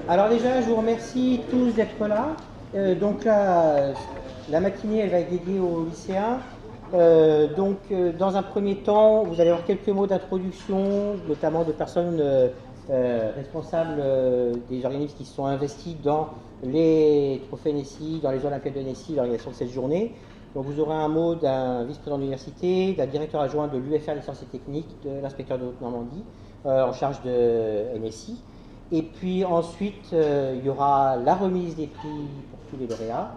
Alors déjà, je vous remercie tous d'être là. Donc la matinée, elle va être dédiée aux lycéens. Dans un premier temps, vous allez avoir quelques mots d'introduction, notamment de personnes responsables des organismes qui se sont investis dans les trophées Nessie, dans les Olympiades de Nessie, l'organisation de cette journée. Donc vous aurez un mot d'un vice-président de l'université, d'un directeur adjoint de l'UFR des sciences et techniques, de l'inspecteur de Haute-Normandie, en charge de NSI. Et puis ensuite, il y aura la remise des prix pour tous les lauréats.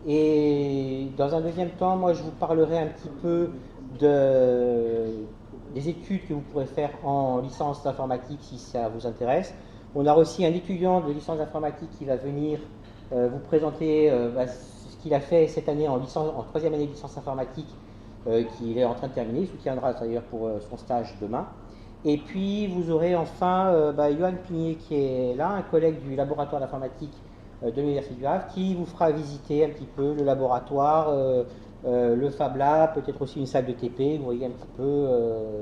Et dans un deuxième temps, moi, je vous parlerai un petit peu des études que vous pourrez faire en licence d'informatique si ça vous intéresse. On a aussi un étudiant de licence d'informatique qui va venir vous présenter ce qu'il a fait cette année en troisième année de licence informatique qu'il est en train de terminer. Il soutiendra d'ailleurs pour son stage demain. Et puis vous aurez enfin Johan Pigné qui est là, un collègue du laboratoire d'informatique de l'Université du Havre, qui vous fera visiter un petit peu le laboratoire, le Fab Lab, peut-être aussi une salle de TP. Vous voyez un petit peu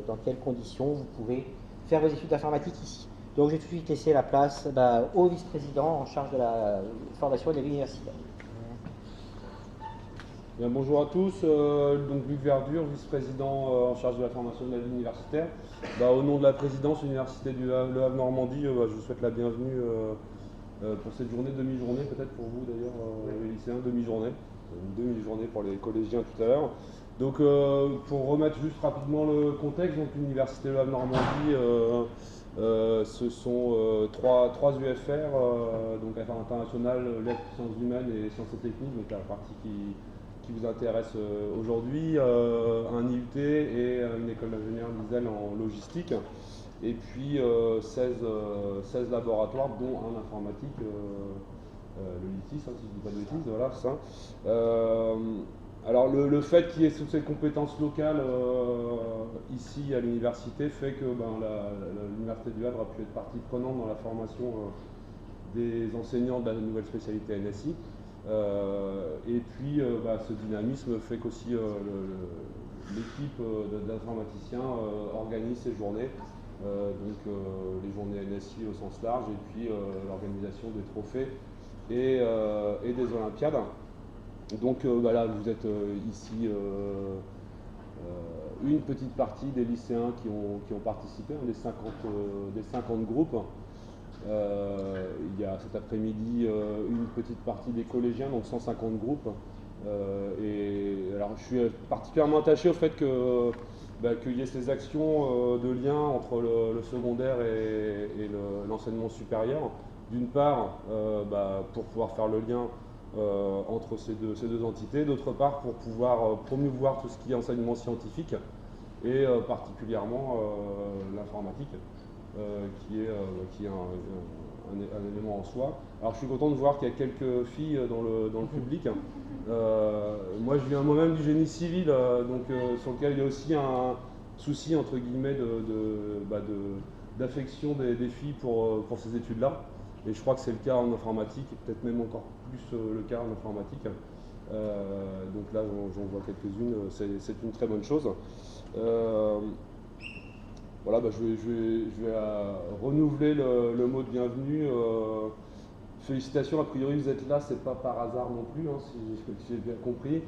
dans quelles conditions vous pouvez faire vos études d'informatique ici. Donc je vais tout de suite laisser la place au vice-président en charge de la formation de l'université. Bien, bonjour à tous, donc Luc Verdure, vice-président en charge de la formation de la vie universitaire. Au nom de la présidence Université du Havre Normandie, je vous souhaite la bienvenue pour cette journée, demi-journée peut-être pour vous d'ailleurs, les lycéens, demi-journée, une demi-journée pour les collégiens tout à l'heure. Donc pour remettre juste rapidement le contexte, donc l'Université du Havre Normandie, ce sont trois UFR, donc Affaires internationales, lettres, sciences humaines et sciences et techniques, donc la partie qui vous intéresse aujourd'hui, un IUT et une école d'ingénieur d'ISEL en logistique, et puis 16 laboratoires, dont un informatique, le LITIS, si je ne dis pas de bêtises, voilà, ça. Alors le fait qu'il y ait toutes ces compétences locales ici à l'université fait que l'Université du Havre a pu être partie prenante dans la formation des enseignants de la nouvelle spécialité NSI. Et puis ce dynamisme fait qu'aussi l'équipe d'informaticiens organise ces journées, les journées NSI au sens large, et puis l'organisation des trophées et des Olympiades. Donc là vous êtes ici une petite partie des lycéens qui ont participé, des 50 groupes. Il y a cet après-midi une petite partie des collégiens, donc 150 groupes. Et alors je suis particulièrement attaché au fait qu'il y ait ces actions de lien entre le secondaire et l'enseignement supérieur. D'une part, pour pouvoir faire le lien entre ces deux entités, d'autre part pour pouvoir promouvoir tout ce qui est enseignement scientifique et particulièrement l'informatique. Qui est un élément en soi. Alors je suis content de voir qu'il y a quelques filles dans le public. Moi je viens moi-même du génie civil, sur lequel il y a aussi un souci entre guillemets d'affection des filles pour ces études-là. Et je crois que c'est le cas en informatique, et peut-être même encore plus le cas en informatique. Donc là j'en vois quelques-unes, c'est une très bonne chose. Voilà, je vais renouveler le mot de bienvenue. Félicitations, a priori vous êtes là, c'est pas par hasard non plus, si j'ai bien compris.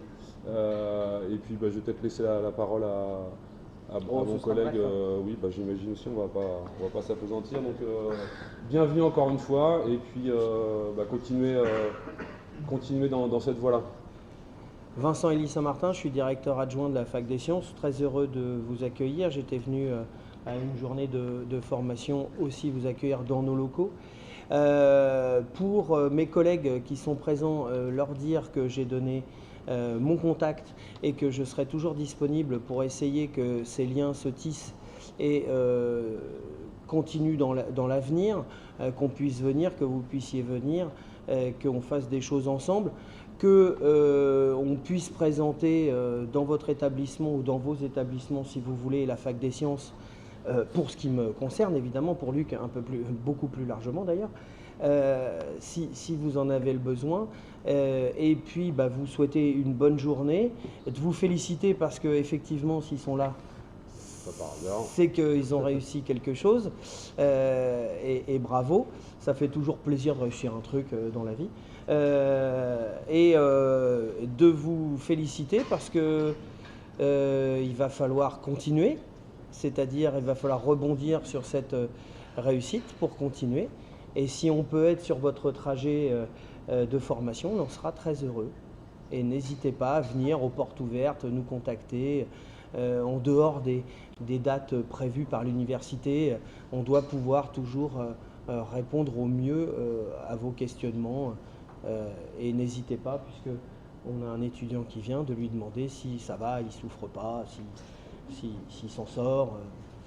Et puis je vais peut-être laisser la parole à mon collègue. Oui, j'imagine aussi, on va pas s'appesantir. Donc bienvenue encore une fois, et puis continuez dans cette voie-là. Vincent Élie Saint-Martin, je suis directeur adjoint de la Fac des Sciences. Très heureux de vous accueillir. J'étais venu à une journée de formation aussi vous accueillir dans nos locaux. Pour mes collègues qui sont présents, leur dire que j'ai donné mon contact et que je serai toujours disponible pour essayer que ces liens se tissent et continuent dans l'avenir, qu'on puisse venir, que vous puissiez venir, qu'on fasse des choses ensemble, qu'on puisse présenter dans votre établissement ou dans vos établissements, si vous voulez, la Fac des Sciences, pour ce qui me concerne, évidemment, pour Luc, beaucoup plus largement d'ailleurs, si vous en avez le besoin. Et puis, vous souhaiter une bonne journée, de vous féliciter parce qu'effectivement, s'ils sont là, Pas par hasard. c'est qu'ils ont réussi quelque chose, et bravo, ça fait toujours plaisir de réussir un truc dans la vie, et de vous féliciter parce que il va falloir continuer, c'est-à-dire il va falloir rebondir sur cette réussite pour continuer, et si on peut être sur votre trajet de formation, on en sera très heureux. Et n'hésitez pas à venir aux portes ouvertes, nous contacter. En dehors des dates prévues par l'université, on doit pouvoir toujours répondre au mieux à vos questionnements. Et n'hésitez pas, puisque on a un étudiant qui vient, de lui demander si ça va, il ne souffre pas, s'il s'en sort,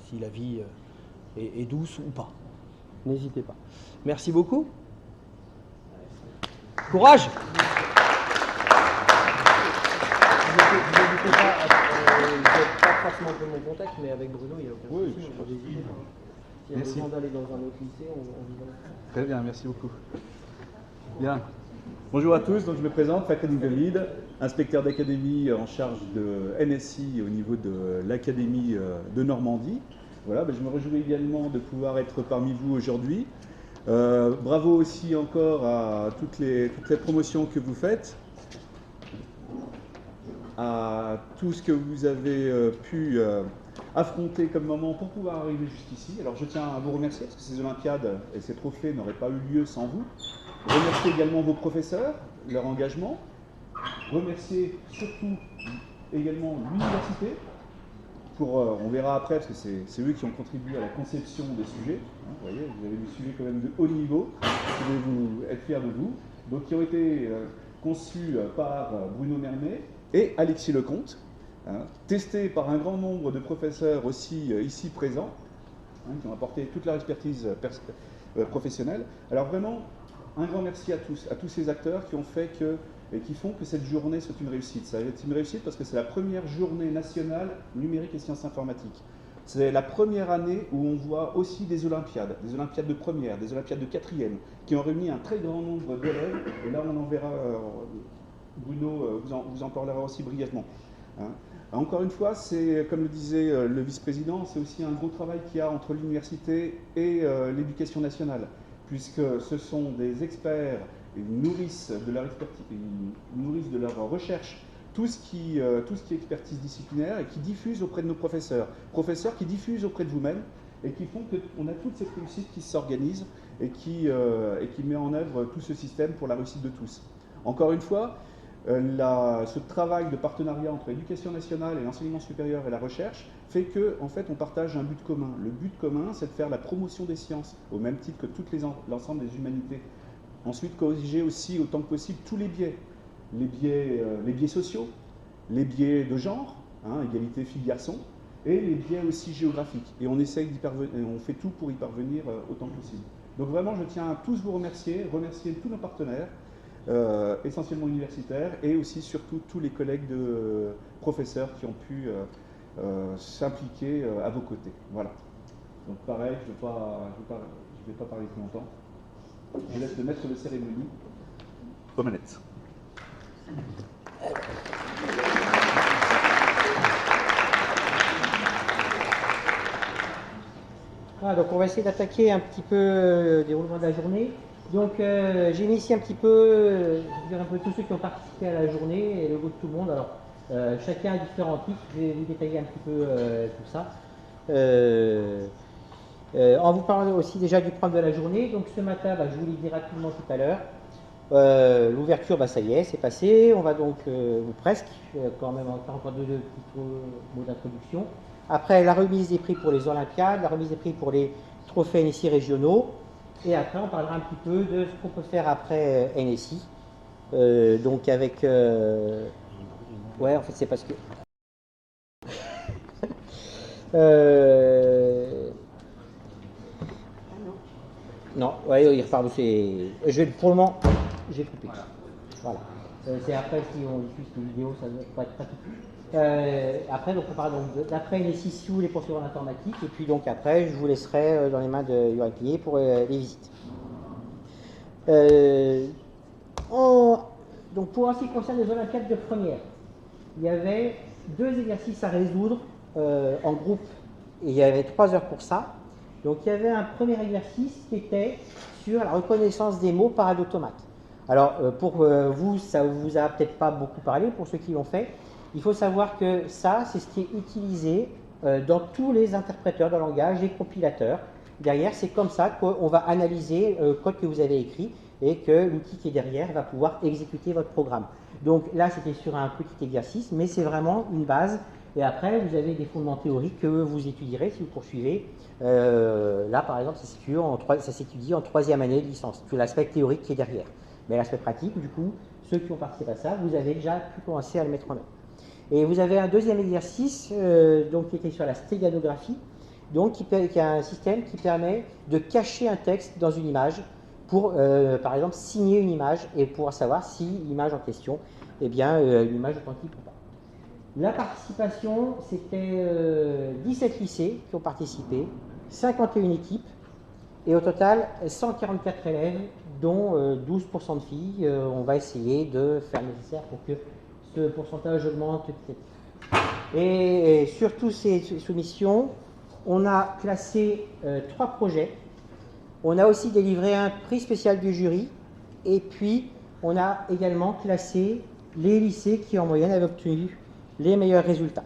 si la vie est douce ou pas. N'hésitez pas. Merci beaucoup. Courage! N'hésitez pas, vous n'êtes pas forcément de mon contact, mais avec Bruno, il n'y a aucun Oui, souci. je N'hésitez pas. S'il y a Merci. besoin d'aller dans un autre lycée, on y va. Très bien, merci beaucoup. Bien. Bonjour à tous, donc je me présente, Fakhreddine Ghamid, inspecteur d'académie en charge de NSI au niveau de l'académie de Normandie. Voilà, je me réjouis également de pouvoir être parmi vous aujourd'hui. Bravo aussi encore à toutes les promotions que vous faites, à tout ce que vous avez pu affronter comme moment pour pouvoir arriver jusqu'ici. Alors je tiens à vous remercier parce que ces Olympiades et ces trophées n'auraient pas eu lieu sans vous. Remercier également vos professeurs, leur engagement. Remercier surtout également l'université. On verra après, parce que c'est eux qui ont contribué à la conception des sujets. Hein, vous voyez, vous avez des sujets quand même de haut niveau. Vous devez vous être fiers de vous. Donc, qui ont été conçus par Bruno Mermet et Alexis Lecomte, hein, testés par un grand nombre de professeurs aussi ici présents, hein, qui ont apporté toute leur expertise professionnelle. Alors vraiment, un grand merci à tous ces acteurs qui ont fait et qui font que cette journée soit une réussite. Ça va être une réussite parce que c'est la première journée nationale numérique et sciences informatiques. C'est la première année où on voit aussi des Olympiades de première, des Olympiades de quatrième, qui ont réuni un très grand nombre d'élèves. Et là, on en verra, Bruno vous en parlera aussi brièvement. Hein. Encore une fois, c'est, comme le disait le vice-président, c'est aussi un gros travail qu'il y a entre l'université et l'éducation nationale, puisque ce sont des experts. Ils nourrissent de leur expertise, ils nourrissent de leur recherche tout ce qui est expertise disciplinaire et qui diffusent auprès de nos professeurs qui diffusent auprès de vous-même et qui font qu'on a toute cette réussite qui s'organise et qui met en œuvre tout ce système pour la réussite de tous. Encore une fois, ce travail de partenariat entre l'éducation nationale et l'enseignement supérieur et la recherche fait qu'en fait, on partage un but commun. Le but commun, c'est de faire la promotion des sciences au même titre que l'ensemble des humanités. Ensuite, corriger aussi autant que possible tous les biais sociaux, les biais de genre, hein, égalité filles-garçons, et les biais aussi géographiques. Et on essaye on fait tout pour y parvenir autant que possible. Donc vraiment, je tiens à tous vous remercier tous nos partenaires, essentiellement universitaires, et aussi surtout tous les collègues de professeurs qui ont pu s'impliquer à vos côtés. Voilà. Donc pareil, je ne vais pas parler plus longtemps. Je laisse le maître de cérémonie aux manettes. Voilà, donc on va essayer d'attaquer un petit peu le déroulement de la journée. Donc j'ai mis ici un petit peu, je vais dire un peu tous ceux qui ont participé à la journée et le goût de tout le monde. Alors chacun a différents titres, je vais vous détailler un petit peu tout ça. En vous parlant aussi déjà du programme de la journée, donc ce matin, je vous l'ai dit rapidement tout à l'heure, l'ouverture, ça y est, c'est passé, on va donc, ou presque, quand même encore deux petits mots d'introduction. Après, la remise des prix pour les Olympiades, la remise des prix pour les trophées NSI régionaux, et après on parlera un petit peu de ce qu'on peut faire après NSI, donc avec... ouais, en fait c'est parce que... Non, ouais, il repart de pour le moment, j'ai coupé. Voilà. C'est après, si on diffuse une vidéo, ça doit pas être pratique. Après, donc on parle d'après NSI si vous voulez poursuivre en informatique, et puis donc après, je vous laisserai dans les mains de UIPA pour les visites. Donc pour en ce qui concerne les Olympiades de première, il y avait 2 exercices à résoudre en groupe et il y avait 3 heures pour ça. Donc il y avait un premier exercice qui était sur la reconnaissance des mots par automate. Alors pour vous, ça ne vous a peut-être pas beaucoup parlé, pour ceux qui l'ont fait. Il faut savoir que ça, c'est ce qui est utilisé dans tous les interpréteurs de langage et compilateurs. Derrière, c'est comme ça qu'on va analyser le code que vous avez écrit et que l'outil qui est derrière va pouvoir exécuter votre programme. Donc là, c'était sur un petit exercice, mais c'est vraiment une base. Et après, vous avez des fondements théoriques que vous étudierez si vous poursuivez. Là, par exemple, ça s'étudie en 3e année de licence, tout l'aspect théorique qui est derrière. Mais l'aspect pratique, du coup, ceux qui ont participé à ça, vous avez déjà pu commencer à le mettre en œuvre. Et vous avez un deuxième exercice donc, qui était sur la stéganographie, donc qui est un système qui permet de cacher un texte dans une image pour, par exemple, signer une image et pouvoir savoir si l'image en question est bien une image authentique ou pas. La participation, c'était 17 lycées qui ont participé, 51 équipes, et au total 144 élèves, dont 12% de filles. On va essayer de faire le nécessaire pour que ce pourcentage augmente petit à petit. Et sur toutes ces soumissions, on a classé 3 projets. On a aussi délivré un prix spécial du jury, et puis on a également classé les lycées qui en moyenne avaient obtenu les meilleurs résultats.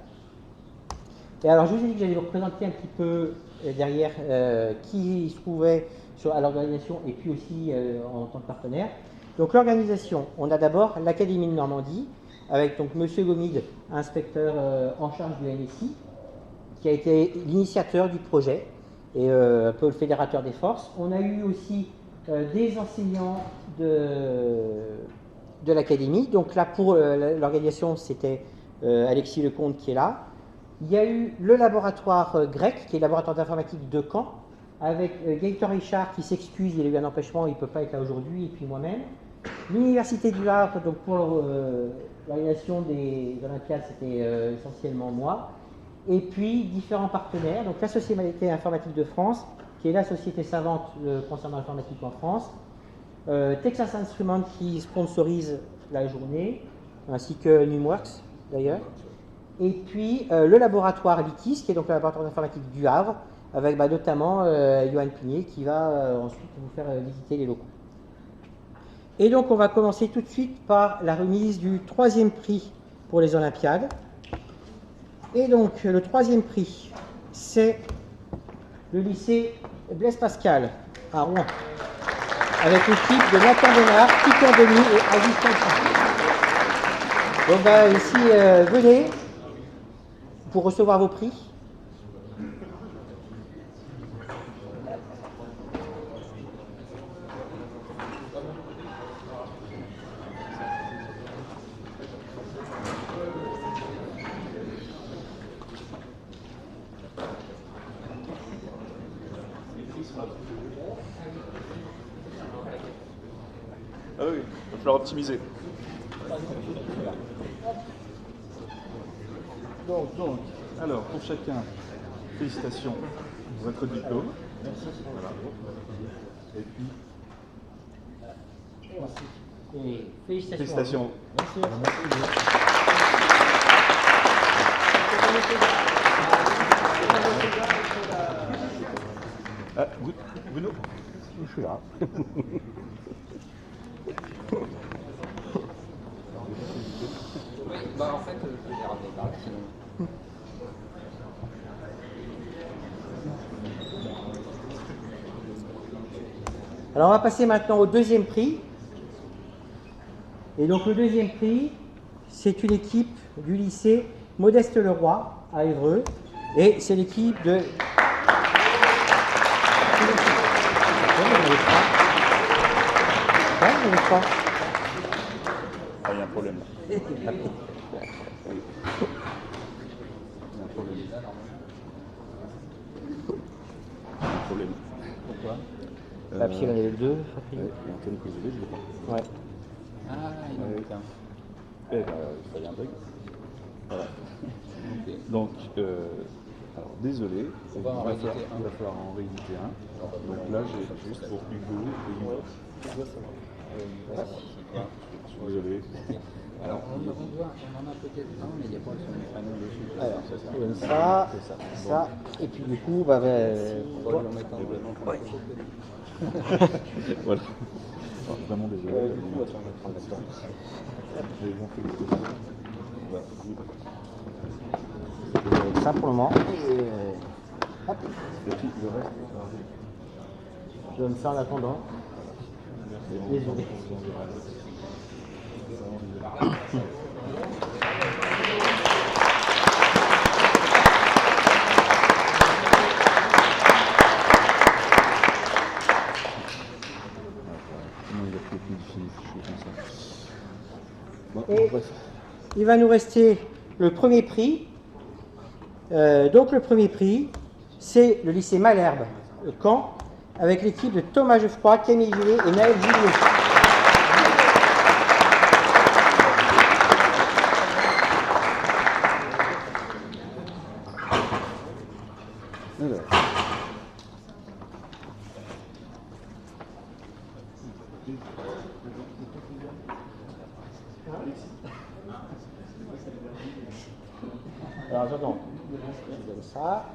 Et alors je vous ai dit que j'allais vous représenter un petit peu derrière qui se trouvait à l'organisation et puis aussi en tant que partenaire. Donc l'organisation, on a d'abord l'Académie de Normandie avec donc Monsieur Gomide, inspecteur en charge du NSI, qui a été l'initiateur du projet et un peu le fédérateur des forces. On a eu aussi des enseignants de l'académie. Donc là, pour l'organisation, c'était Alexis Lecomte qui est là. Il y a eu le laboratoire grec, qui est le laboratoire d'informatique de Caen, avec Gaëtan Richard qui s'excuse, il a eu un empêchement, il ne peut pas être là aujourd'hui, et puis moi-même. L'Université du Havre, donc pour l'organisation des Olympiades, c'était essentiellement moi. Et puis différents partenaires, donc la Société informatique de France, qui est la société savante concernant l'informatique en France, Texas Instruments qui sponsorise la journée, ainsi que Numworks d'ailleurs, et puis le laboratoire LITIS, qui est donc le laboratoire d'informatique du Havre, avec notamment Johan Pigné qui va ensuite vous faire visiter les locaux. Et donc on va commencer tout de suite par la remise du 3e prix pour les Olympiades. Et donc le 3e prix, c'est le lycée Blaise Pascal à Rouen, avec l'équipe de Nathan Bénard, Peter Denis et Aziz Kalsi. Donc ici, venez pour recevoir vos prix. Ah oui, il va falloir optimiser. Donc, alors, pour chacun, félicitations pour votre diplôme. Merci. Voilà. Et puis... Merci. Et félicitations. Merci. Ah, Bruno, je suis là. En fait, je vais ramener par là, sinon. Alors on va passer maintenant au 2e prix. Et donc le 2e prix, c'est une équipe du lycée Modeste Leroy à Évreux. Et c'est l'équipe de... Ah, il y a un problème là. Il y a un problème. Pourquoi parce qu'il y en avait 2. Ouais, il y a Antoine Cousoulet, je le crois. Ouais. Ah, il en manque un. Eh ben, il fallait un bug. Voilà. Ok. Donc, Alors désolé, On va en rééditer un. il va falloir en rééditer un. Donc là j'ai juste pour Hugo et Hugo. Désolé. Alors, on en a peut-être un, mais il n'y a pas son prénom dessus. Alors, c'est ça. comme ça, et puis du coup, On va lui en mettre un vraiment. Voilà. Alors, vraiment désolé. du coup, attends, on va prendre là-dedans. J'ai bon fait Ça pour le moment. Et, hop, le reste, je donne ça en attendant. Désolé. Et il va nous rester le premier prix. Donc le premier prix, c'est le lycée Malherbe, Caen, avec l'équipe de Thomas Geoffroy, Camille Gillet et Naël Julliot. Alors j'attends. Je donne ça.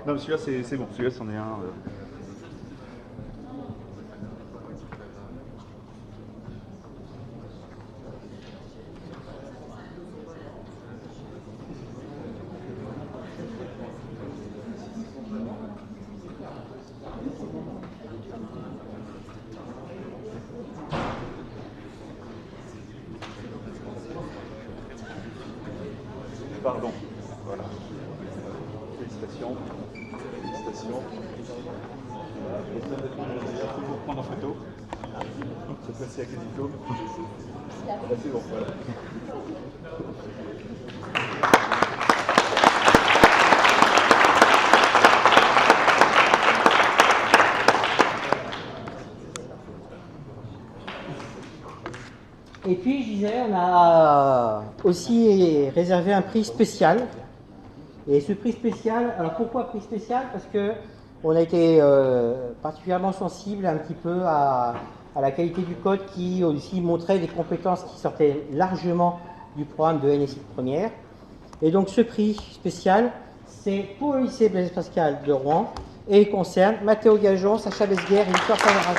Non, mais celui-là, c'est bon. Celui-là, c'en est un. Pardon. Voilà. Félicitations. Félicitations. Voilà, je vais toujours prendre en photo. Cette fois-ci avec les diplômes. Là, c'est bon, voilà. Et puis, je disais, on a aussi réservé un prix spécial. Et ce prix spécial, alors pourquoi prix spécial? Parce que on a été particulièrement sensible un petit peu à la qualité du code qui aussi montrait des compétences qui sortaient largement du programme de NSI de première. Et donc ce prix spécial, c'est pour le lycée Blaise Pascal de Rouen et il concerne Mathéo Gajon, Sacha Besguerre et Victor Favaraz.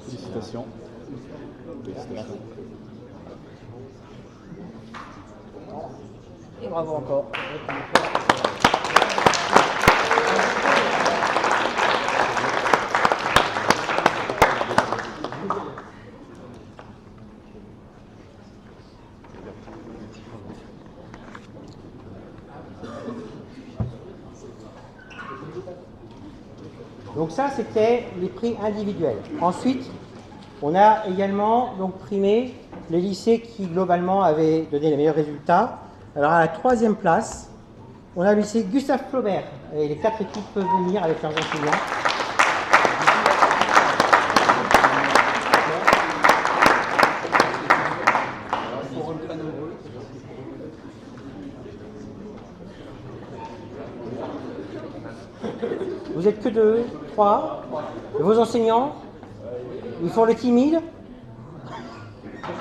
Félicitations. Félicitations. Et bravo encore. Donc ça, c'était les prix individuels. Ensuite, on a également donc primé les lycées qui globalement avaient donné les meilleurs résultats. Alors à la 3e place, on a le lycée Gustave Flaubert. Et les 4 équipes peuvent venir avec leurs enseignants. Vous êtes que 2, 3. Et vos enseignants, ils font le timide.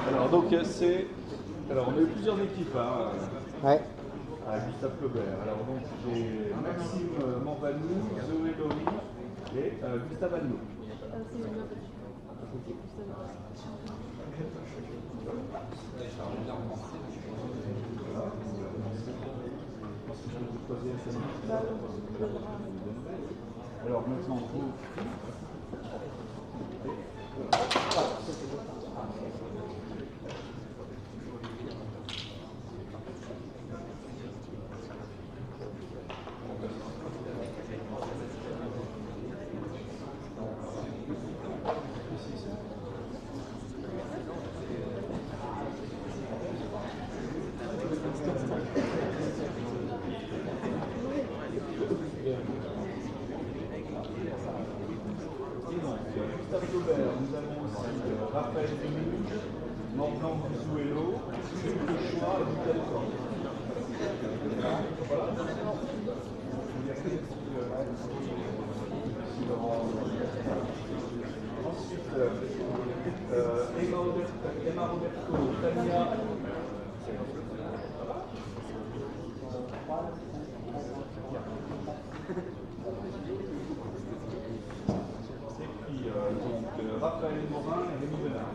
Alors donc c'est... Alors on a eu plusieurs équipes Ouais. à Gustave Flaubert. Alors donc j'ai Maxime Morvanou, Zoé Laurie et Gustave Alno. Alors maintenant vous... Raphaël Demuge, Morgan Buzuelo, le choix du Californie. Ensuite, Emma Roberto, Tania. Et puis Raphaël Morin et Rémi Benard.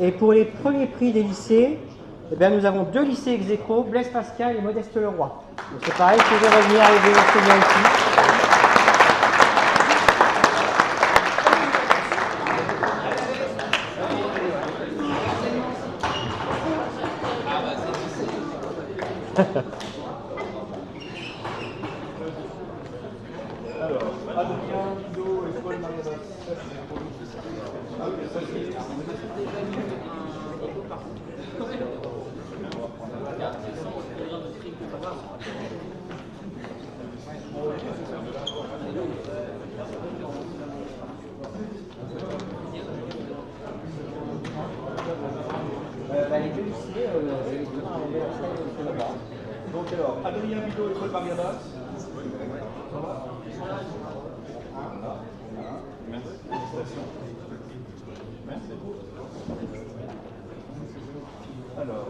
Et pour les premiers prix des lycées, eh bien, nous avons 2 lycées ex-aequo, Blaise Pascal et Modeste Leroy. Donc c'est pareil, si vous voulez revenir, arriver très bien ici. Alors, Adrien, Guido et Paul Mariadas. Ah oui, ça c'est. Les 2 lycées, les 2 à là-bas. Donc alors, Adrien Bido et Paul Mariadas. Merci. Félicitations. Merci. Alors,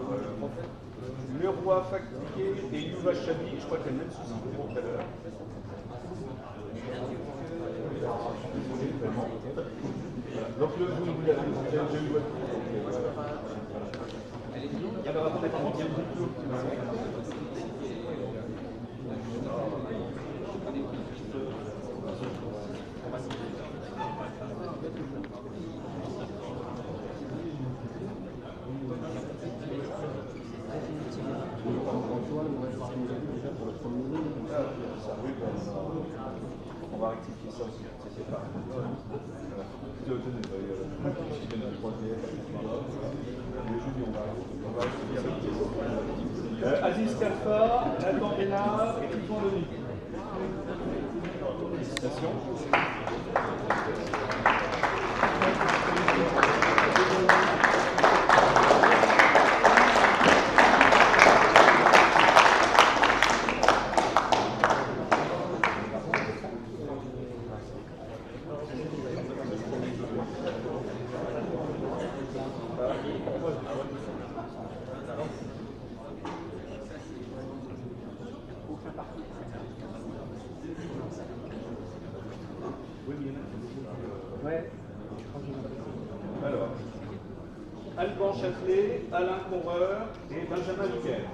Le Roi Faktiqué et Yuva Chabi, je crois qu'il y a le même souci pour tout à l'heure. Désolé, vraiment. Donc le vous l'avez déjà eu. Alors attendez, par contre, il y a une diplôme qui va. On va rectifier ça aussi, c'est pas. Aziz Kalfa, Nathan Bénard et Tufan Denis. Félicitations. Alors, Alban Châtelet, Alain Coureur et Benjamin Luquet.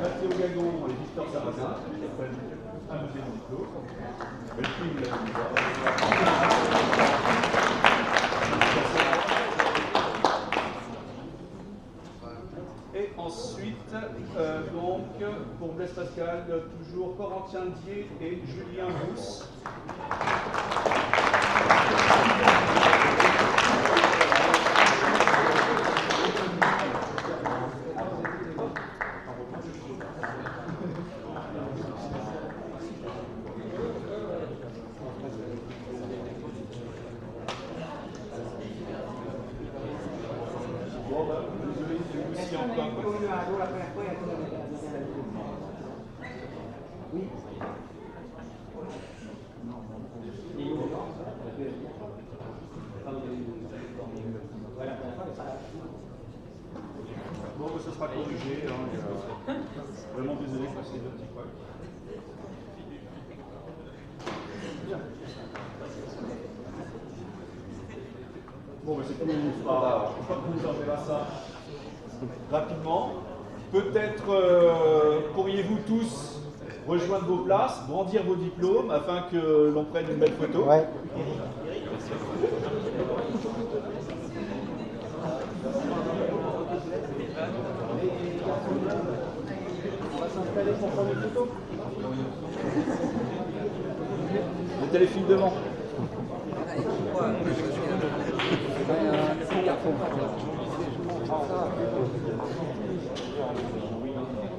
Mathéo Gagon et Victor Sarrazin, qui appellent un deuxième diplôme. Le film, il a donc, pour Blaise Pascal, toujours Corentin Dier et Julien Brousse. Bon, ce sera corrigé. Hein, vraiment désolé pour ces deux petits problèmes. Bon, mais c'est tout. Je crois que vous enverra ça rapidement. Peut-être pourriez-vous tous rejoindre vos places, brandir vos diplômes afin que l'on prenne une belle photo. Ouais. Le téléfilm devant.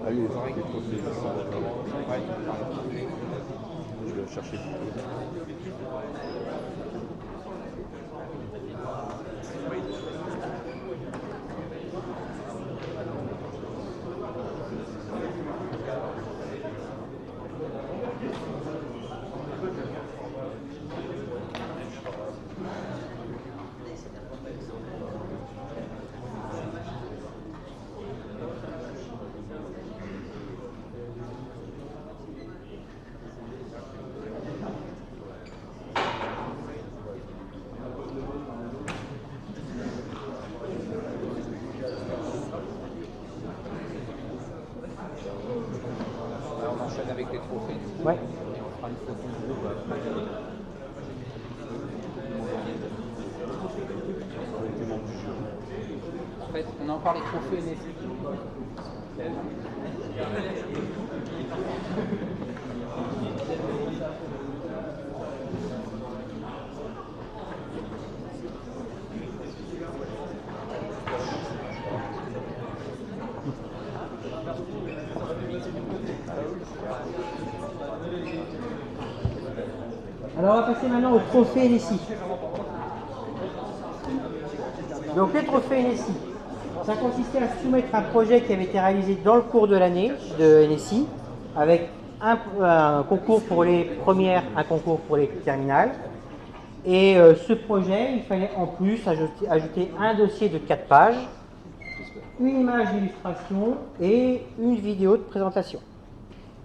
Allez, les oreilles, je vais chercher. On enchaîne avec les trophées. Ouais. Et on fera une photo de groupe après. En fait, on a encore les trophées NFT. Alors on va passer maintenant au trophée NSI. Donc les trophées NSI, ça consistait à soumettre un projet qui avait été réalisé dans le cours de l'année de NSI, avec un concours pour les premières, un concours pour les terminales. Et ce projet, il fallait en plus ajouter un dossier de 4 pages, une image d'illustration et une vidéo de présentation.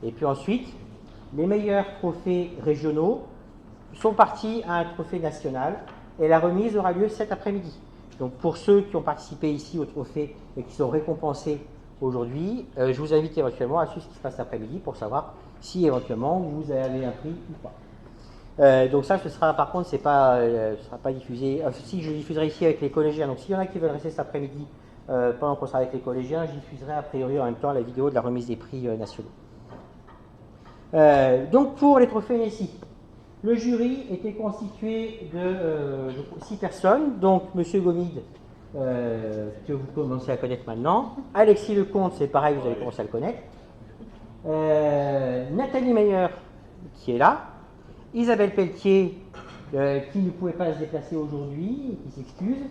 Et puis ensuite, les meilleurs trophées régionaux sont partis à un trophée national et la remise aura lieu cet après-midi. Donc pour ceux qui ont participé ici au trophée et qui sont récompensés aujourd'hui, je vous invite éventuellement à suivre ce qui se passe cet après-midi pour savoir si éventuellement vous avez un prix ou pas. Donc ça, ce sera par contre, ce sera pas diffusé. Si je diffuserai ici avec les collégiens, donc s'il y en a qui veulent rester cet après-midi pendant qu'on sera avec les collégiens, je diffuserai a priori en même temps la vidéo de la remise des prix nationaux. Donc pour les trophées NSI, le jury était constitué de 6 personnes, donc M. Gomide, que vous commencez à connaître maintenant, Alexis Lecomte, c'est pareil, vous allez commencer à le connaître, Nathalie Meyer, qui est là, Isabelle Pelletier, qui ne pouvait pas se déplacer aujourd'hui, et qui s'excuse,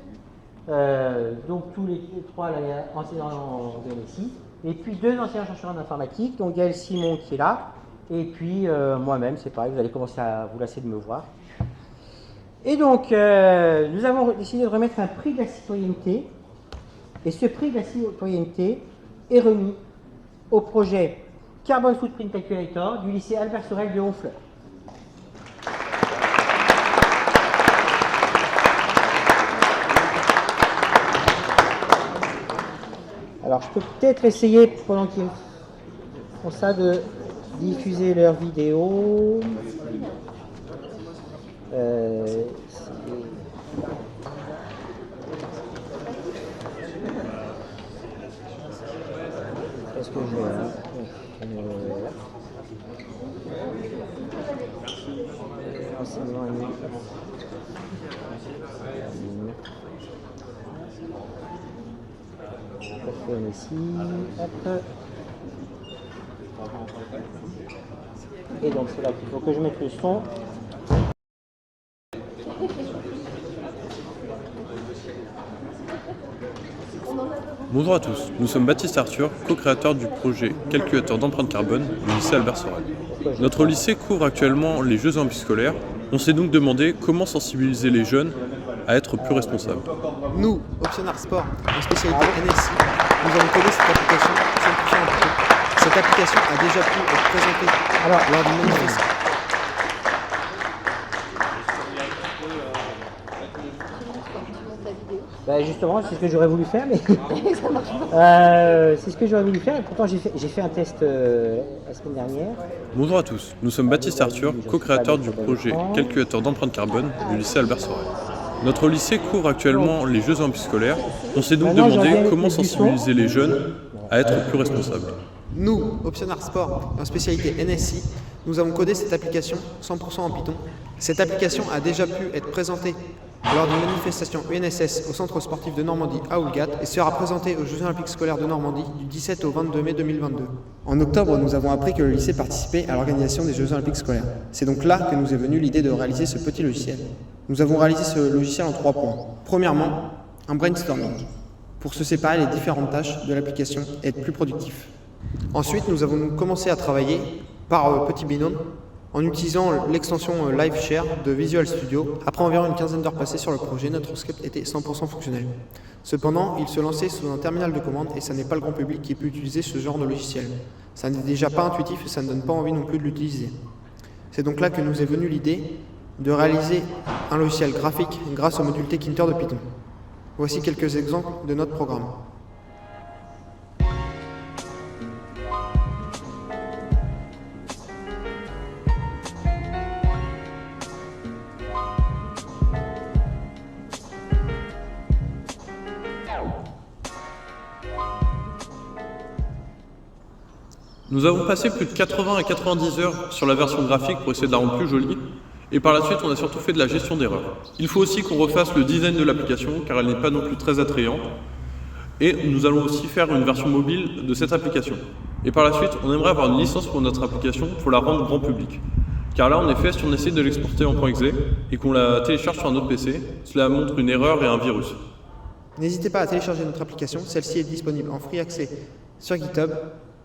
donc tous les 3 enseignants de NSI, et puis 2 anciens chercheurs en informatique, donc Gaël Simon qui est là, et puis moi-même, c'est pareil, vous allez commencer à vous lasser de me voir. Et donc, nous avons décidé de remettre un prix de la citoyenneté, et ce prix de la citoyenneté est remis au projet Carbon Footprint Calculator du lycée Albert Sorel de Honfleur. Alors, je peux peut-être essayer, pendant qu'ils font ça, de diffuser leurs vidéos. Qu'est-ce que j'ai là? Enseignement annuel. On ici. Hop. Et donc c'est là qu'il faut que je mette le son. Bonjour à tous, nous sommes Baptiste Arthur, co-créateur du projet Calculateur d'empreinte carbone du lycée Albert Sorel. Notre lycée couvre actuellement les Jeux Olympiques scolaires. On s'est donc demandé comment sensibiliser les jeunes à être plus responsables. Nous, Optionnaire Sport, en spécialité NSI, nous avons codé cette application 100% en Python. Cette application a déjà pu être présentée lors d'une manifestation. Bah justement, c'est ce que j'aurais voulu faire, mais c'est ce que j'aurais voulu faire. Et pourtant, j'ai fait un test la semaine dernière. Bonjour à tous, nous sommes Baptiste Arthur, co-créateur du projet Calculateur d'empreinte carbone du lycée Albert Sorel. Notre lycée couvre actuellement les Jeux Olympiques scolaires. On s'est donc demandé comment sensibiliser les jeunes à être plus responsables. Nous, Optionnaire Sport, en spécialité NSI, nous avons codé cette application 100% en Python. Cette application a déjà pu être présentée lors d'une manifestation UNSS au centre sportif de Normandie à Oulgat et sera présentée aux Jeux Olympiques scolaires de Normandie du 17 au 22 mai 2022. En octobre, nous avons appris que le lycée participait à l'organisation des Jeux Olympiques scolaires. C'est donc là que nous est venue l'idée de réaliser ce petit logiciel. Nous avons réalisé ce logiciel en 3 points. Premièrement, un brainstorming pour se séparer les différentes tâches de l'application et être plus productif. Ensuite, nous avons commencé à travailler par petits binômes en utilisant l'extension LiveShare de Visual Studio. Après environ une quinzaine d'heures passées sur le projet, notre script était 100% fonctionnel. Cependant, il se lançait sous un terminal de commande et ça n'est pas le grand public qui peut utiliser ce genre de logiciel. Ça n'est déjà pas intuitif et ça ne donne pas envie non plus de l'utiliser. C'est donc là que nous est venue l'idée de réaliser un logiciel graphique grâce au module Tkinter de Python. Voici quelques exemples de notre programme. Nous avons passé plus de 80 à 90 heures sur la version graphique pour essayer de la rendre plus jolie. Et par la suite, on a surtout fait de la gestion d'erreurs. Il faut aussi qu'on refasse le design de l'application, car elle n'est pas non plus très attrayante. Et nous allons aussi faire une version mobile de cette application. Et par la suite, on aimerait avoir une licence pour notre application pour la rendre grand public. Car là, en effet, si on essaie de l'exporter en .exe et qu'on la télécharge sur un autre PC, cela montre une erreur et un virus. N'hésitez pas à télécharger notre application, celle-ci est disponible en free accès sur GitHub.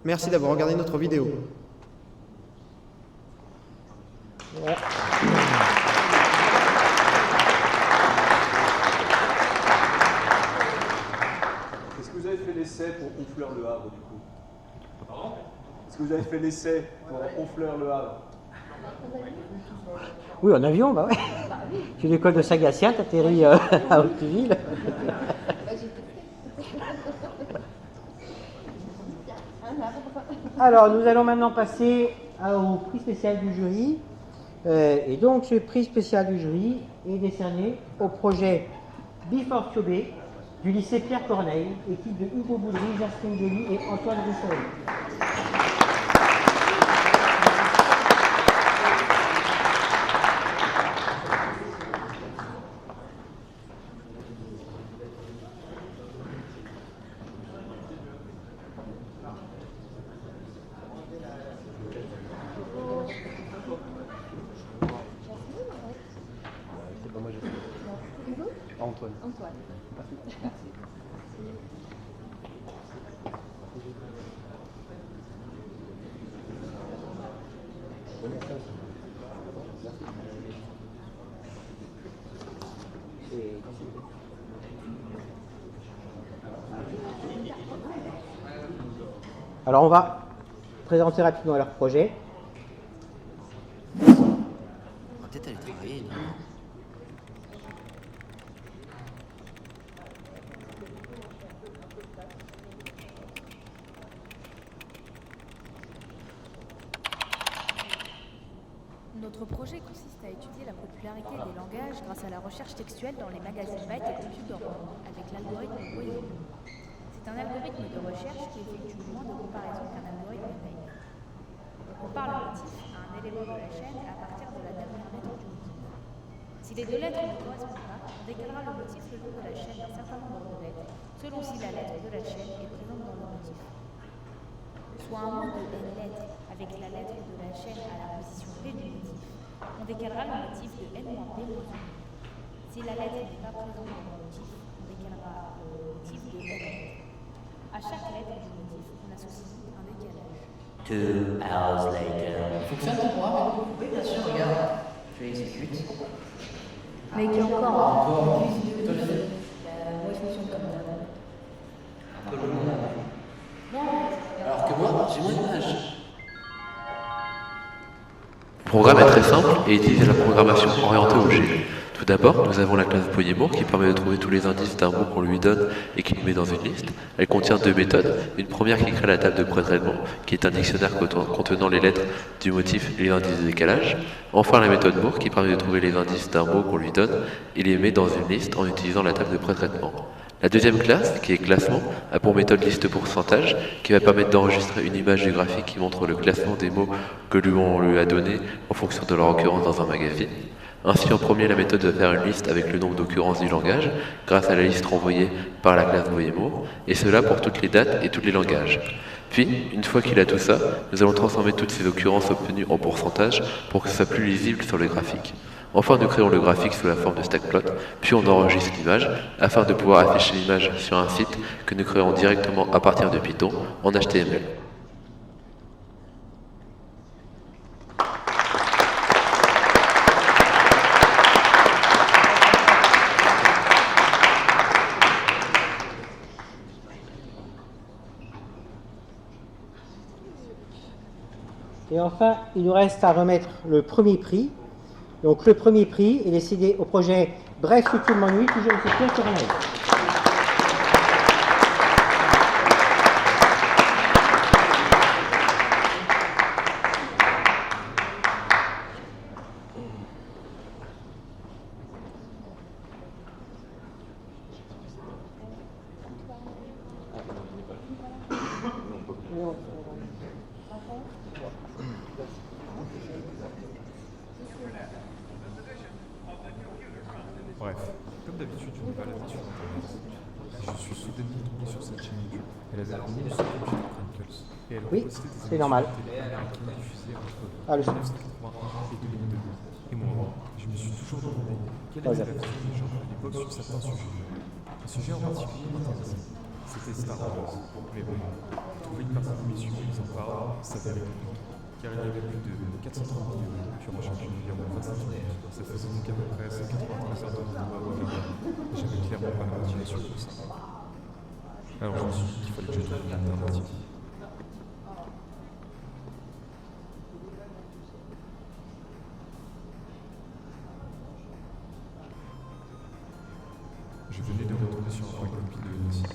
Merci d'avoir regardé notre vidéo. Ouais. Est-ce que vous avez fait l'essai pour Honfleur le Havre du coup? Pardon? Est-ce que vous avez fait l'essai pour Honfleur le Havre? Oui, en avion, bah ouais. Tu l'école de Saint-Gatien, t'atterris à Hauteville. Alors, nous allons maintenant passer au prix spécial du jury. Et donc, ce prix spécial du jury est décerné au projet Before QB du lycée Pierre Corneille, équipe de Hugo Boudry, Jasmine Delis et Antoine Rousseau. Antoine. Alors on va présenter rapidement leur projet. On va peut-être aller travailler, non? Notre projet consiste à étudier la popularité des langages grâce à la recherche textuelle dans les magazines Byte et Computer avec l'algorithme Wayne. C'est un algorithme de recherche qui effectue moins de comparaisons qu'un algorithme mail. On compare le motif à un élément de la chaîne à partir de la dernière lettre du motif. Si les deux lettres ne correspondent pas, on décalera le motif le long de la chaîne d'un certain nombre de lettres, selon si la lettre de la chaîne est présente dans le motif. Soit un mot de n lettres avec la lettre de la chaîne à la position P du motif, on décalera le motif de n-p-1. Si la lettre n'est pas présente dans le motif, on décalera le motif de n lettres. À chaque lettre du motif, on associe un décalage. 2 hours later. Il fonctionne ton programme? Oui, bien sûr, regarde. Je l'exécute. Mais qui encore Encore. plus de... Toi, je sais. Moi, je fonctionne comme ça. Un peu long. Alors que moi, j'ai moins d'image. Le programme est très simple et utilise la programmation orientée objet. Tout d'abord, nous avons la classe Boyer-Moore qui permet de trouver tous les indices d'un mot qu'on lui donne et qui le met dans une liste. Elle contient deux méthodes. Une première qui crée la table de pré-traitement, qui est un dictionnaire contenant les lettres du motif et les indices de décalage. Enfin, la méthode Moore qui permet de trouver les indices d'un mot qu'on lui donne et les met dans une liste en utilisant la table de pré-traitement. La deuxième classe, qui est classement, a pour méthode liste pourcentage, qui va permettre d'enregistrer une image du graphique qui montre le classement des mots que l'on lui a donné en fonction de leur occurrence dans un magazine. Ainsi, en premier, la méthode va faire une liste avec le nombre d'occurrences du langage, grâce à la liste renvoyée par la classe Boyer-Moore, et cela pour toutes les dates et tous les langages. Puis, une fois qu'il a tout ça, nous allons transformer toutes ces occurrences obtenues en pourcentage pour que ce soit plus lisible sur le graphique. Enfin, nous créons le graphique sous la forme de stackplot, puis on enregistre l'image afin de pouvoir afficher l'image sur un site que nous créons directement à partir de Python en HTML. Et enfin, il nous reste à remettre le premier prix. Donc le premier prix est décédé au projet Bref, YouTube m'ennuie, toujours M. Pierre Coronel. Bref, comme d'habitude, je me baladais sur Internet. Je suis soudainement tombé sur cette chaîne YouTube. Elle avait un nom sur Computer Chronicles. Et elle Oui, postait des c'est normal. émissions diffusées entre Ah, le 1981 et 2002. Et moi, je me suis toujours demandé quelle était la vision des gens à l'époque sur certains sujets. Un sujet en particulier m'intéressait. C'était Star Wars. Mais bon, trouver une partie d'émission où ils en parlent, ça s'avérait compliqué. Car il y avait plus de 430 vidéos sur chacune environ 25 minutes. Ça faisait donc à peu près 193 heures de vidéo à regarder. J'avais clairement pas la motivation pour ça. Alors je me suis dit qu'il fallait que je trouve une alternative. Je venais de retomber sur un point copie de NSI.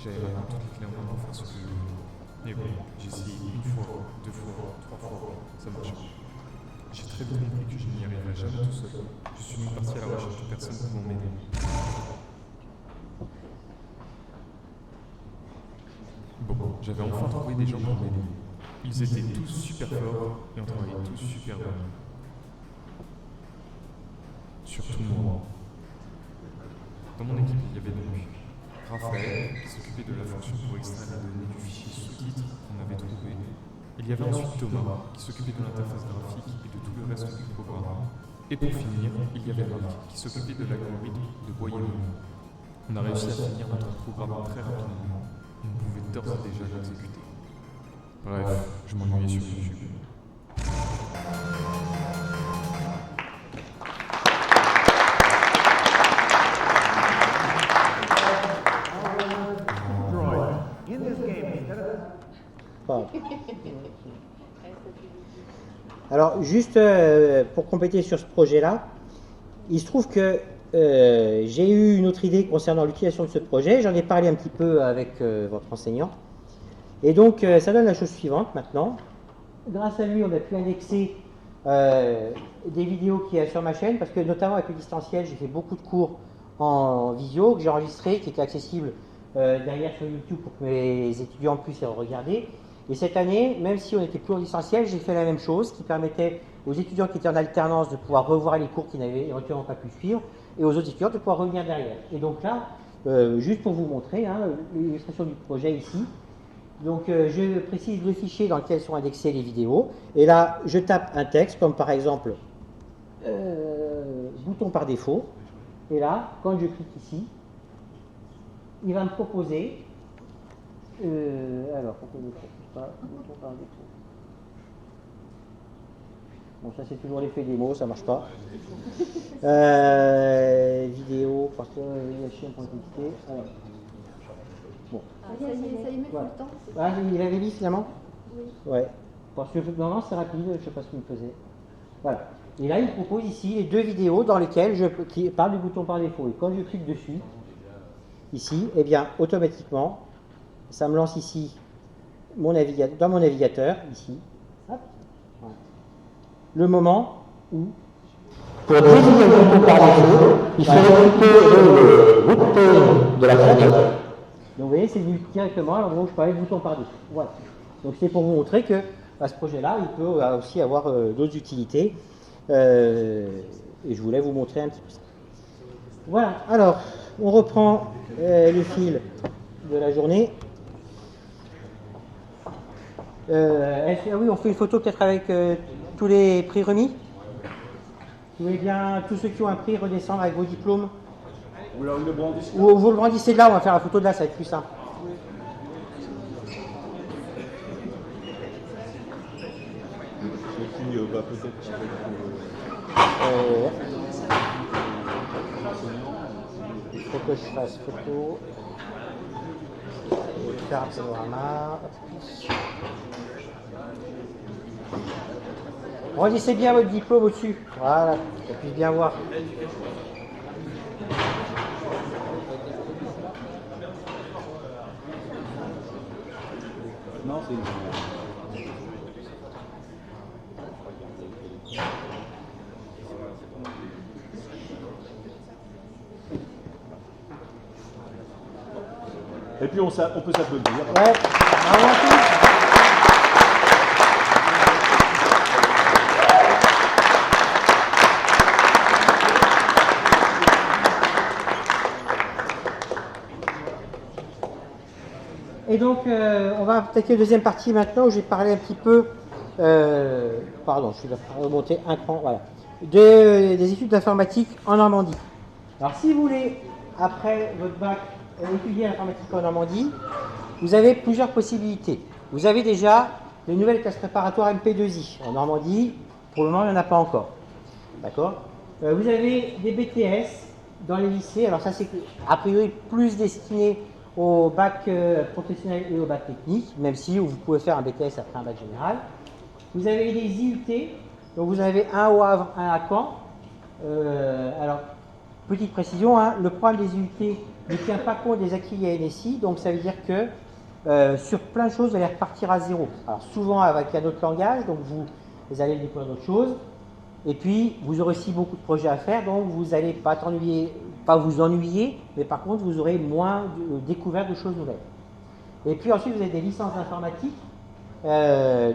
J'avais vraiment toutes les clés en main pour faire ce que je voulais. Mais bon, j'ai essayé une fois, deux fois, trois fois, ça marche pas. J'ai très vite compris que je n'y arriverais jamais tout seul. Je suis donc parti à la recherche de personnes pouvant m'aider. Bon, j'avais enfin trouvé des gens pour m'aider. Ils étaient tous super forts et on travaillait tous super bien. Surtout moi. Dans mon équipe, il y avait donc Raphaël, qui s'occupait de la fonction pour extraire les données du fichier sous-titre qu'on avait trouvé. Il y avait ensuite Thomas, qui s'occupait de l'interface graphique et de tout le reste du programme. Et pour finir, il y avait Marc, qui s'occupait de l'algorithme de Boyer-Moore. On a réussi à finir notre programme très rapidement. On pouvait d'ores et déjà l'exécuter. Bref, je m'ennuyais sur YouTube. Alors, juste pour compléter sur ce projet-là, il se trouve que j'ai eu une autre idée concernant l'utilisation de ce projet. J'en ai parlé un petit peu avec votre enseignant. Et donc, ça donne la chose suivante maintenant. Grâce à lui, on a pu indexer des vidéos qu'il y a sur ma chaîne, parce que notamment avec le distanciel, j'ai fait beaucoup de cours en visio que j'ai enregistré, qui était accessible derrière sur YouTube pour que mes étudiants puissent regarder. Et cette année, même si on était plus en distanciel, j'ai fait la même chose, qui permettait aux étudiants qui étaient en alternance de pouvoir revoir les cours qu'ils n'avaient éventuellement pas pu suivre, et aux autres étudiants de pouvoir revenir derrière. Et donc là, juste pour vous montrer l'illustration du projet ici. Donc je précise le fichier dans lequel sont indexées les vidéos. Et là, je tape un texte, comme par exemple bouton par défaut. Et là, quand je clique ici, il va me proposer. Alors, pourquoi je ne trouve pas bouton par défaut? Bon, ça c'est toujours l'effet démo, ça marche pas. Vidéo, parce que alors. Bon. Ça y met tout le temps. Ah, il avait dit finalement? Oui. Ouais. Parce que normalement c'est rapide, je ne sais pas ce qu'il me faisait. Voilà. Et là, il propose ici les deux vidéos dans lesquelles qui parlent du bouton par défaut. Et quand je clique dessus, ici, eh bien, automatiquement, ça me lance ici dans mon navigateur, ici. Hop. Voilà. Le moment où, pour désigner le bouton par défaut, il faut recruter le bouton de la fenêtre. Donc vous voyez, c'est directement à l'endroit où je parlais de bouton par défaut. Voilà. Donc c'est pour vous montrer que ce projet-là, il peut aussi avoir d'autres utilités. Et je voulais vous montrer un petit peu ça. Voilà, alors, on reprend le fil de la journée. Oui, on fait une photo peut-être avec tous les prix remis. Vous voulez bien, tous ceux qui ont un prix, redescendre avec vos diplômes. Ou vous le brandissez de là, on va faire la photo de là, ça va être plus simple. Il faut que je fasse photo. Je vais faire un panorama. Brandissez bien votre diplôme au-dessus. Voilà, qu'on puisse bien voir. Non, c'est une... Et puis on peut s'applaudir. Ouais, bravo à tous. Et donc, on va attaquer la deuxième partie maintenant où je vais parler un petit peu, pardon, je suis remonté un cran, voilà, des études d'informatique en Normandie. Alors, si vous voulez, après votre bac, étudier l'informatique en Normandie, vous avez plusieurs possibilités. Vous avez déjà les nouvelles classes préparatoires MP2I. En Normandie, pour le moment, il n'y en a pas encore. D'accord ? Vous avez des BTS dans les lycées. Alors ça, c'est a priori plus destiné au bac professionnel et au bac technique, même si vous pouvez faire un BTS après un bac général. Vous avez des IUT. Donc vous avez un au Havre, un à Caen. Alors, petite précision, le programme des IUT ne tient pas compte des acquis à NSI, donc ça veut dire que sur plein de choses, vous allez repartir à zéro. Alors souvent avec un autre langage, donc vous allez découvrir d'autres choses. Et puis, vous aurez aussi beaucoup de projets à faire, donc vous n'allez pas vous ennuyer, mais par contre, vous aurez moins découvert de choses nouvelles. Et puis ensuite, vous avez des licences d'informatique.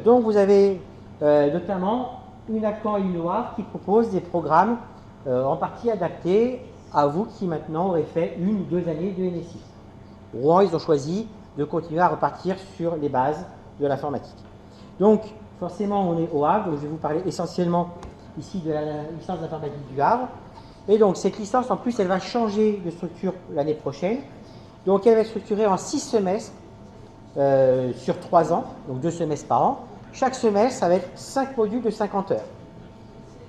Donc vous avez notamment une à Caen et une au Havre qui proposent des programmes en partie adaptés à vous qui maintenant aurez fait 1 ou 2 années de NSI. Rouen, ils ont choisi de continuer à repartir sur les bases de l'informatique. Donc, forcément, on est au Havre, donc je vais vous parler essentiellement ici de la licence d'informatique du Havre. Et donc, cette licence, en plus, elle va changer de structure l'année prochaine. Donc, elle va être structurée en 6 semestres sur 3 ans, donc 2 semestres par an. Chaque semestre, ça va être 5 modules de 50 heures.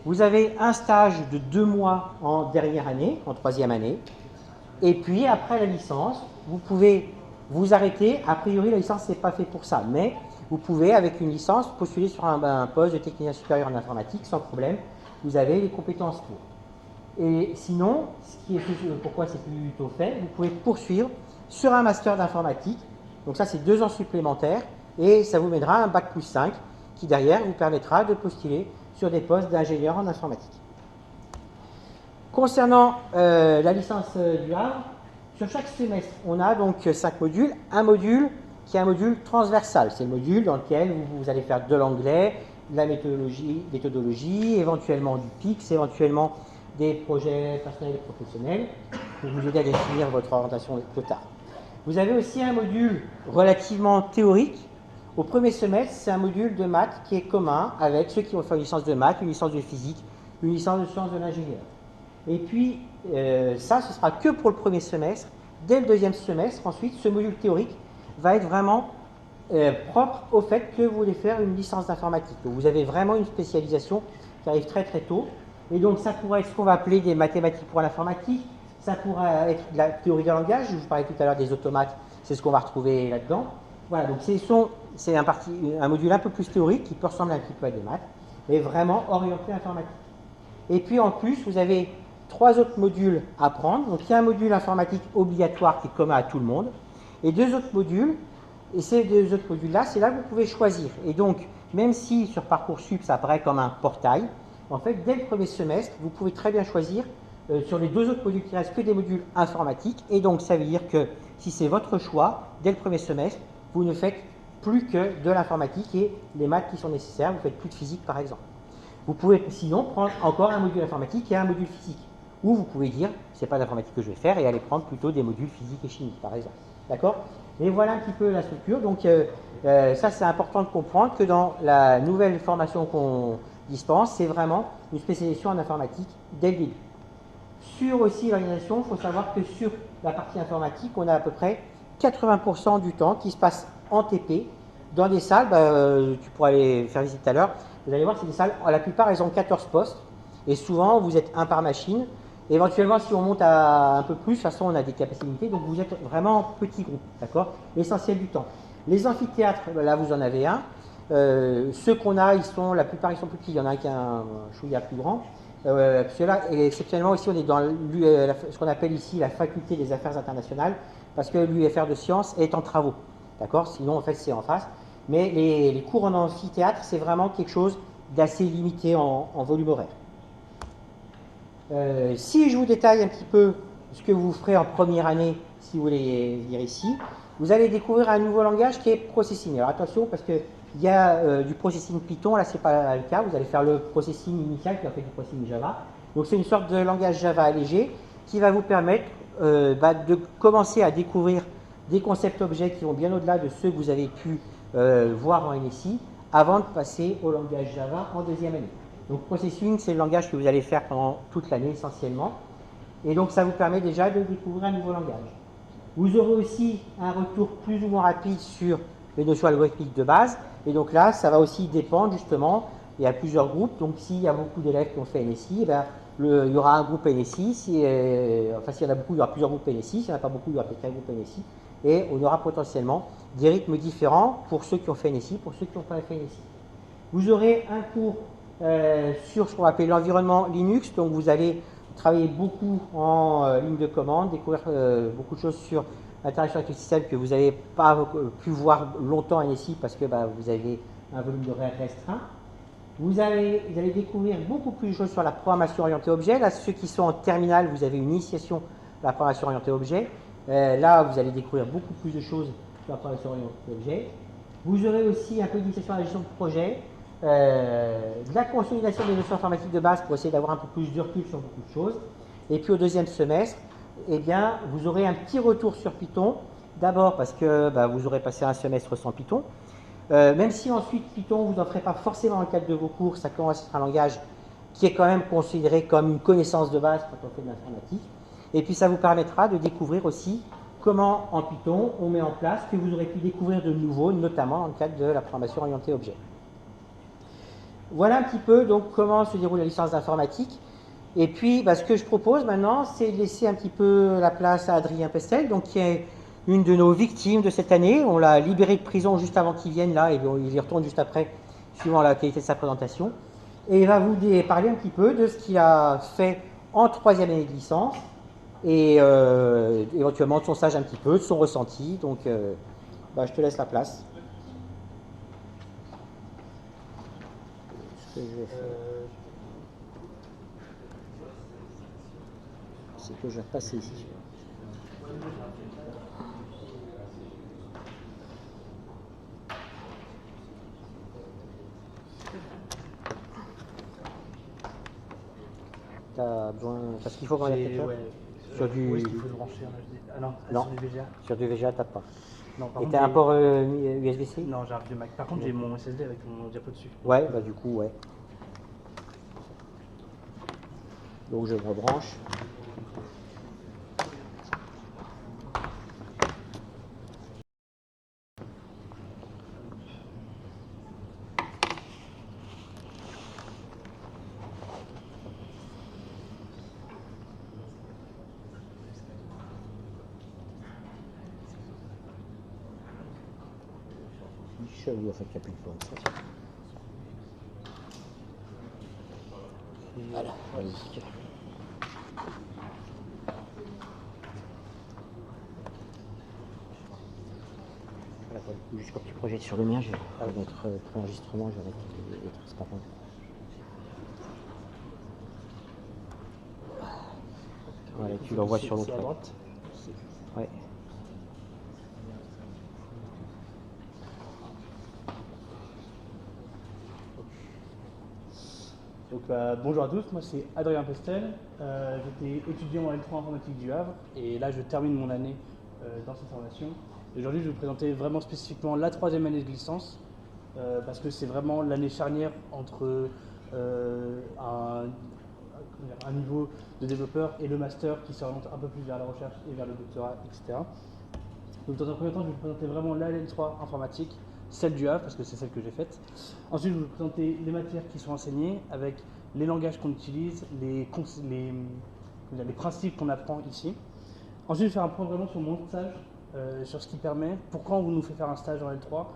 Vous avez un stage de 2 mois en dernière année, en 3e année. Et puis, après la licence, vous pouvez vous arrêter. A priori, la licence, ce n'est pas fait pour ça. Mais vous pouvez, avec une licence, postuler sur un poste de technicien supérieur en informatique sans problème. Vous avez les compétences pour. Et sinon, pourquoi c'est plutôt fait, vous pouvez poursuivre sur un master d'informatique. Donc ça, c'est 2 ans supplémentaires. Et ça vous mènera un bac plus 5 qui, derrière, vous permettra de postuler sur des postes d'ingénieur en informatique. Concernant la licence du Havre, sur chaque semestre, on a donc 5 modules. Un module qui est un module transversal. C'est le module dans lequel vous allez faire de l'anglais, de la méthodologie, éventuellement du PIX, éventuellement des projets personnels et professionnels pour vous aider à définir votre orientation plus tard. Vous avez aussi un module relativement théorique. Au premier semestre, c'est un module de maths qui est commun avec ceux qui ont fait une licence de maths, une licence de physique, une licence de sciences de l'ingénieur. Et puis, ça, ce sera que pour le premier semestre. Dès le deuxième semestre, ensuite, ce module théorique va être vraiment propre au fait que vous voulez faire une licence d'informatique. Donc, vous avez vraiment une spécialisation qui arrive très très tôt. Et donc, ça pourrait être ce qu'on va appeler des mathématiques pour l'informatique. Ça pourrait être de la théorie du langage. Je vous parlais tout à l'heure des automates. C'est ce qu'on va retrouver là-dedans. Voilà, donc c'est un module un peu plus théorique qui peut ressembler un petit peu à des maths, mais vraiment orienté informatique. Et puis en plus, vous avez 3 autres modules à prendre. Donc il y a un module informatique obligatoire qui est commun à tout le monde, et 2 autres modules. Et ces 2 autres modules-là, c'est là que vous pouvez choisir. Et donc, même si sur Parcoursup, ça apparaît comme un portail, en fait, dès le premier semestre, vous pouvez très bien choisir sur les 2 autres modules qui restent que des modules informatiques. Et donc, ça veut dire que si c'est votre choix, dès le premier semestre, vous ne faites plus que de l'informatique et les maths qui sont nécessaires. Vous ne faites plus de physique, par exemple. Vous pouvez sinon prendre encore un module informatique et un module physique. Ou vous pouvez dire, c'est pas l'informatique que je vais faire, et aller prendre plutôt des modules physique et chimique, par exemple. D'accord? Et voilà un petit peu la structure. Donc ça, c'est important de comprendre que dans la nouvelle formation qu'on dispense, c'est vraiment une spécialisation en informatique dès le début. Sur aussi l'organisation, il faut savoir que sur la partie informatique, on a à peu près 80% du temps qui se passe en TP, dans des salles, tu pourras les faire visiter tout à l'heure, vous allez voir, c'est des salles, la plupart, elles ont 14 postes, et souvent, vous êtes un par machine. Éventuellement, si on monte à un peu plus, de toute façon, on a des capacités limitées, donc vous êtes vraiment en petit groupe, d'accord? L'essentiel du temps. Les amphithéâtres, là, vous en avez un. Ceux qu'on a, la plupart, ils sont plus petits. Il y en a un qui est un chouïa plus grand. Ceux-là, et exceptionnellement aussi, on est dans ce qu'on appelle ici la faculté des affaires internationales, parce que l'UFR de sciences est en travaux, d'accord? Sinon, en fait, c'est en face. Mais les cours en amphithéâtre, c'est vraiment quelque chose d'assez limité en volume horaire. Si je vous détaille un petit peu ce que vous ferez en première année, si vous voulez lire ici, vous allez découvrir un nouveau langage qui est Processing. Alors attention, parce qu'il y a du Processing Python, là c'est pas le cas, vous allez faire le Processing initial qui est en fait du Processing Java. Donc c'est une sorte de langage Java allégé qui va vous permettre de commencer à découvrir des concepts objets qui vont bien au-delà de ceux que vous avez pu voir en NSI avant de passer au langage Java en deuxième année. Donc Processing, c'est le langage que vous allez faire pendant toute l'année essentiellement. Et donc ça vous permet déjà de découvrir un nouveau langage. Vous aurez aussi un retour plus ou moins rapide sur les notions algorithmiques de base. Et donc là, ça va aussi dépendre justement, il y a plusieurs groupes. Donc s'il y a beaucoup d'élèves qui ont fait NSI, il y aura un groupe NSI. S'il y en a beaucoup, il y aura plusieurs groupes NSI. S'il n'y en a pas beaucoup, il y aura peut-être un groupe NSI. Et on aura potentiellement des rythmes différents pour ceux qui ont fait NSI, pour ceux qui n'ont pas fait NSI. Vous aurez un cours sur ce qu'on va appeler l'environnement Linux. Donc vous allez travailler beaucoup en ligne de commande, découvrir beaucoup de choses sur l'interaction avec le système que vous n'avez pas pu voir longtemps en NSI parce que vous avez un volume d'horaire restreint. Vous allez découvrir beaucoup plus de choses sur la programmation orientée objet. Là, ceux qui sont en terminale, vous avez une initiation à la programmation orientée objet. Là, vous allez découvrir beaucoup plus de choses sur la programmation orientée objet. Vous aurez aussi un peu d'initiation à la gestion de projet, de la consolidation des notions informatiques de base pour essayer d'avoir un peu plus de recul sur beaucoup de choses. Et puis au deuxième semestre, eh bien, vous aurez un petit retour sur Python. D'abord parce que vous aurez passé un semestre sans Python. Même si ensuite Python, vous n'en ferez pas forcément dans le cadre de vos cours, ça commence à être un langage qui est quand même considéré comme une connaissance de base quand on fait de l'informatique. Et puis ça vous permettra de découvrir aussi comment en Python on met en place ce que vous aurez pu découvrir de nouveau, notamment dans le cadre de la programmation orientée objet. Voilà un petit peu donc comment se déroule la licence d'informatique. Et puis ce que je propose maintenant, c'est de laisser un petit peu la place à Adrien Pestel, donc qui est une de nos victimes de cette année. On l'a libéré de prison juste avant qu'il vienne là, et il y retourne juste après, suivant la qualité de sa présentation. Et il va vous parler un petit peu de ce qu'il a fait en troisième année de licence, et éventuellement de son stage un petit peu, de son ressenti. Donc je te laisse la place. Ce que je vais faire. c'est que je vais repasser ici. T'as besoin. Parce qu'il faut qu'on ait sur du. Où est-ce qu'il faut le brancher en HD? Ah non, Non, sur du VGA. sur du VGA, t'as pas. Non, par Et contre, t'as un j'ai- port USB-C? Non, j'ai un vieux Mac. Par contre, j'ai mon SSD avec mon diapo dessus. Ouais, bah du coup, ouais. Donc je me rebranche. Oui, en fait, il n'y a plus de port. Voilà, magnifique. Voilà, pour le coup, juste quand tu projettes sur le mien, je vais mettre préenregistrement, je vais mettre les transparents. Voilà, tu l'envoies sur l'autre. C'est à droite. Ouais. Donc, bonjour à tous, moi c'est Adrien Pestel. J'étais étudiant en L3 informatique du Havre et là je termine mon année dans cette formation. Aujourd'hui je vais vous présenter vraiment spécifiquement la troisième année de licence parce que c'est vraiment l'année charnière entre un niveau de développeur et le master qui s'oriente un peu plus vers la recherche et vers le doctorat, etc. Donc dans un premier temps je vais vous présenter vraiment la L3 informatique, celle du Havre parce que c'est celle que j'ai faite. Ensuite je vais vous présenter les matières qui sont enseignées avec les langages qu'on utilise, les principes qu'on apprend ici. Ensuite je vais faire un point vraiment sur mon stage, sur ce qui permet, pourquoi on nous fait faire un stage en L3,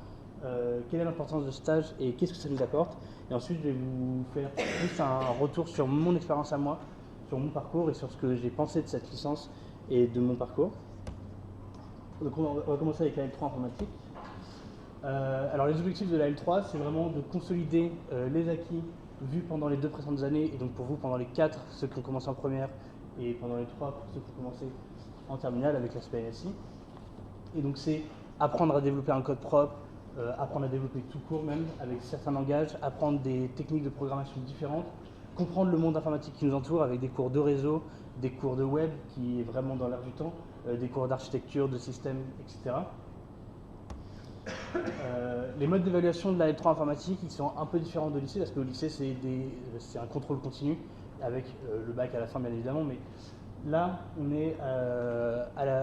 quelle est l'importance de ce stage et qu'est-ce que ça nous apporte. Et ensuite je vais vous faire plus un retour sur mon expérience à moi, sur mon parcours et sur ce que j'ai pensé de cette licence et de mon parcours. Donc on va commencer avec la L3 informatique. Alors les objectifs de la L3, c'est vraiment de consolider les acquis vus pendant les 2 précédentes années, et donc pour vous pendant les 4, ceux qui ont commencé en première, et pendant les 3, pour ceux qui ont commencé en terminale avec l'aspect NSI. Et donc c'est apprendre à développer un code propre, apprendre à développer tout court même, avec certains langages, apprendre des techniques de programmation différentes, comprendre le monde informatique qui nous entoure avec des cours de réseau, des cours de web qui est vraiment dans l'air du temps, des cours d'architecture, de système, etc. Les modes d'évaluation de la L3 informatique, ils sont un peu différents de lycée, parce que au lycée, c'est un contrôle continu, avec le bac à la fin, bien évidemment, mais là, on est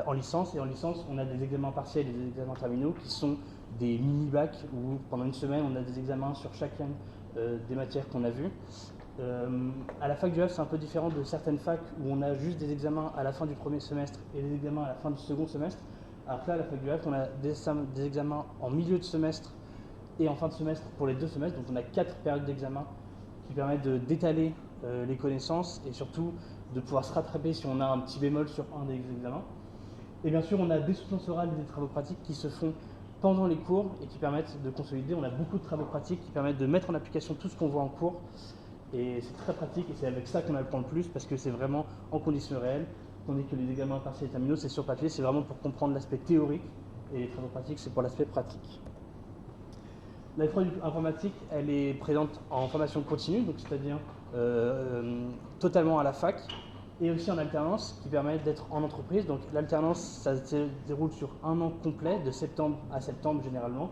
en licence, et en licence, on a des examens partiels et des examens terminaux qui sont des mini-bacs, où pendant une semaine, on a des examens sur chacune des matières qu'on a vues. À la fac du Havre, c'est un peu différent de certaines facs où on a juste des examens à la fin du premier semestre et des examens à la fin du second semestre. Alors que là, à la fac du Havre, on a des examens en milieu de semestre et en fin de semestre pour les 2 semestres. Donc on a 4 périodes d'examen qui permettent d'étaler les connaissances et surtout de pouvoir se rattraper si on a un petit bémol sur un des examens. Et bien sûr, on a des soutenances orales et des travaux pratiques qui se font pendant les cours et qui permettent de consolider. On a beaucoup de travaux pratiques qui permettent de mettre en application tout ce qu'on voit en cours. Et c'est très pratique et c'est avec ça qu'on apprend le plus parce que c'est vraiment en conditions réelles. Tandis que les examens partiels et terminaux, c'est sur papier, c'est vraiment pour comprendre l'aspect théorique et les travaux pratiques, c'est pour l'aspect pratique. La L3 informatique, elle est présente en formation continue, donc c'est-à-dire totalement à la fac, et aussi en alternance, qui permet d'être en entreprise. Donc l'alternance, ça se déroule sur un an complet, de septembre à septembre généralement,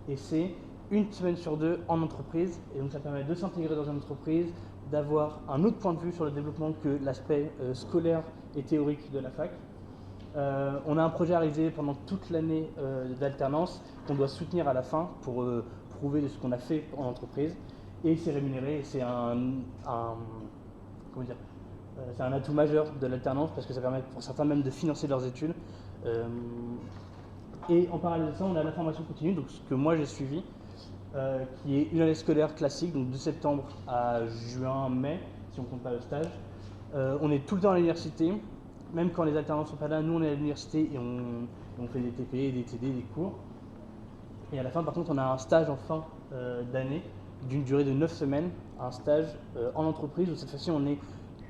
et c'est une semaine sur 2 en entreprise, et donc ça permet de s'intégrer dans une entreprise, d'avoir un autre point de vue sur le développement que l'aspect scolaire et théorique de la fac. On a un projet à réaliser pendant toute l'année d'alternance qu'on doit soutenir à la fin pour prouver de ce qu'on a fait en entreprise, et c'est rémunéré, et c'est c'est un atout majeur de l'alternance parce que ça permet pour certains même de financer leurs études. Et en parallèle de ça, on a la formation continue, donc ce que moi j'ai suivi, qui est une année scolaire classique, donc de septembre à juin, mai, si on ne compte pas le stage. On est tout le temps à l'université, même quand les alternants ne sont pas là, nous on est à l'université et on fait des TP, des TD, des cours. Et à la fin, par contre, on a un stage en fin d'année d'une durée de 9 semaines, un stage en entreprise, où cette fois-ci on est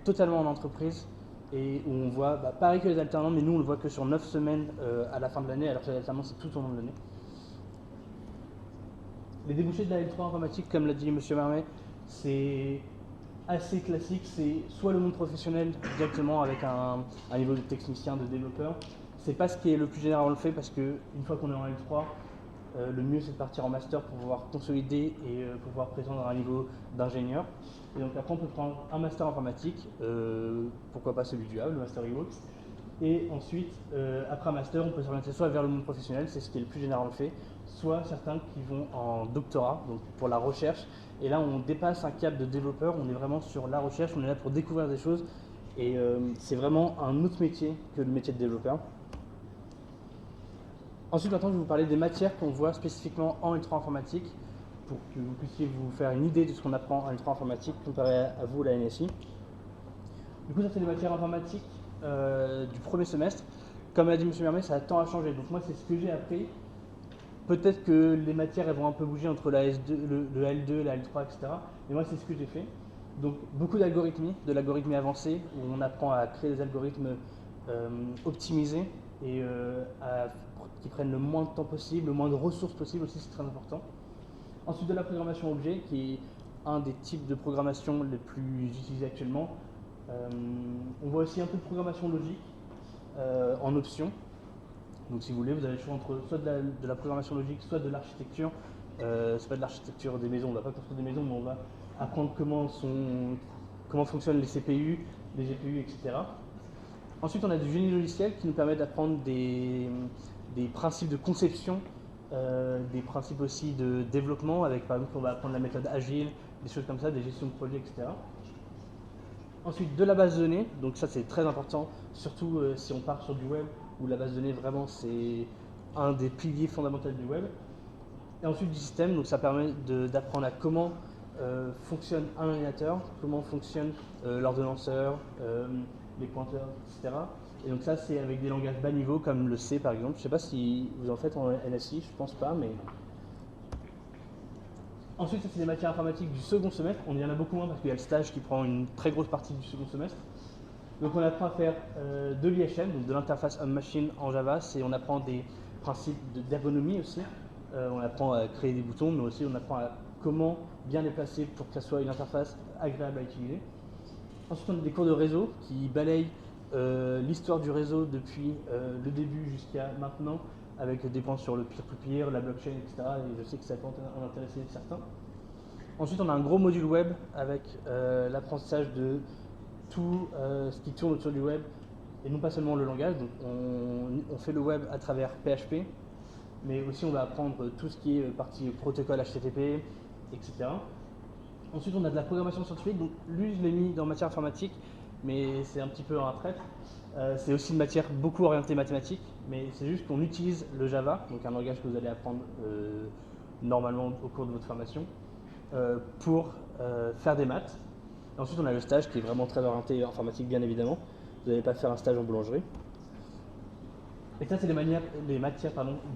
totalement en entreprise, et où on voit, pareil que les alternants, mais nous on le voit que sur 9 semaines à la fin de l'année, alors que les alternants c'est tout au long de l'année. Les débouchés de la L3 informatique, comme l'a dit M. Marmet, c'est assez classique, c'est soit le monde professionnel directement avec un niveau de technicien, de développeur. C'est pas ce qui est le plus général, on le fait parce qu'une fois qu'on est en L3, le mieux c'est de partir en master pour pouvoir consolider et pouvoir prétendre à un niveau d'ingénieur. Et donc après on peut prendre un master informatique, pourquoi pas celui du Havre, le master eWorks. Et ensuite, après un master, on peut s'orienter soit vers le monde professionnel, c'est ce qui est le plus général, on le fait, soit certains qui vont en doctorat, donc pour la recherche. Et là, on dépasse un cap de développeur, on est vraiment sur la recherche, on est là pour découvrir des choses. Et c'est vraiment un autre métier que le métier de développeur. Ensuite, maintenant, je vais vous parler des matières qu'on voit spécifiquement en L3 informatique, pour que vous puissiez vous faire une idée de ce qu'on apprend en L3 informatique comparé à vous, la NSI. Du coup, ça, c'est les matières informatiques du premier semestre. Comme l'a dit M. Mermet, ça a tant à changer. Donc moi, c'est ce que j'ai appris. Peut-être que les matières elles vont un peu bouger entre la S2, le L2, la L3, etc. Mais moi, c'est ce que j'ai fait. Donc beaucoup d'algorithmie, de l'algorithmie avancée, où on apprend à créer des algorithmes optimisés et qui prennent le moins de temps possible, le moins de ressources possible aussi, c'est très important. Ensuite, de la programmation objet, qui est un des types de programmation les plus utilisés actuellement. On voit aussi un peu de programmation logique en option. Donc si vous voulez, vous avez le choix entre soit de la programmation logique, soit de l'architecture. C'est pas de l'architecture des maisons, on ne va pas construire des maisons, mais on va apprendre comment fonctionnent les CPU, les GPU, etc. Ensuite, on a du génie logiciel qui nous permet d'apprendre des principes de conception, des principes aussi de développement, avec par exemple, on va apprendre la méthode agile, des choses comme ça, des gestions de projets, etc. Ensuite, de la base de données, donc ça c'est très important, surtout si on part sur du web, où la base de données vraiment c'est un des piliers fondamentaux du web. Et ensuite du système, donc ça permet d'apprendre à comment fonctionne un ordinateur, comment fonctionne l'ordonnanceur, les pointeurs, etc. Et donc ça c'est avec des langages bas niveau comme le C par exemple. Je ne sais pas si vous en faites en NSI, je pense pas, mais... Ensuite, ça c'est des matières informatiques du second semestre. On y en a beaucoup moins parce qu'il y a le stage qui prend une très grosse partie du second semestre. Donc on apprend à faire de l'IHM, donc de l'interface homme-machine en Java. On apprend des principes d'ergonomie aussi. On apprend à créer des boutons, mais aussi on apprend à comment bien les placer pour que ça soit une interface agréable à utiliser. Ensuite, on a des cours de réseau qui balayent l'histoire du réseau depuis le début jusqu'à maintenant, avec des points sur le peer-to-peer, la blockchain, etc. Et je sais que ça peut en intéresser certains. Ensuite, on a un gros module web avec l'apprentissage de tout ce qui tourne autour du web, et non pas seulement le langage. Donc, on fait le web à travers PHP, mais aussi on va apprendre tout ce qui est partie protocole HTTP, etc. Ensuite, on a de la programmation scientifique. Donc, lui, je l'ai mis dans matière informatique, mais c'est un petit peu en retraite. C'est aussi une matière beaucoup orientée mathématiques, mais c'est juste qu'on utilise le Java, donc un langage que vous allez apprendre normalement au cours de votre formation, pour faire des maths. Et ensuite, on a le stage qui est vraiment très orienté informatique, bien évidemment. Vous n'allez pas faire un stage en boulangerie. Et ça, c'est les matières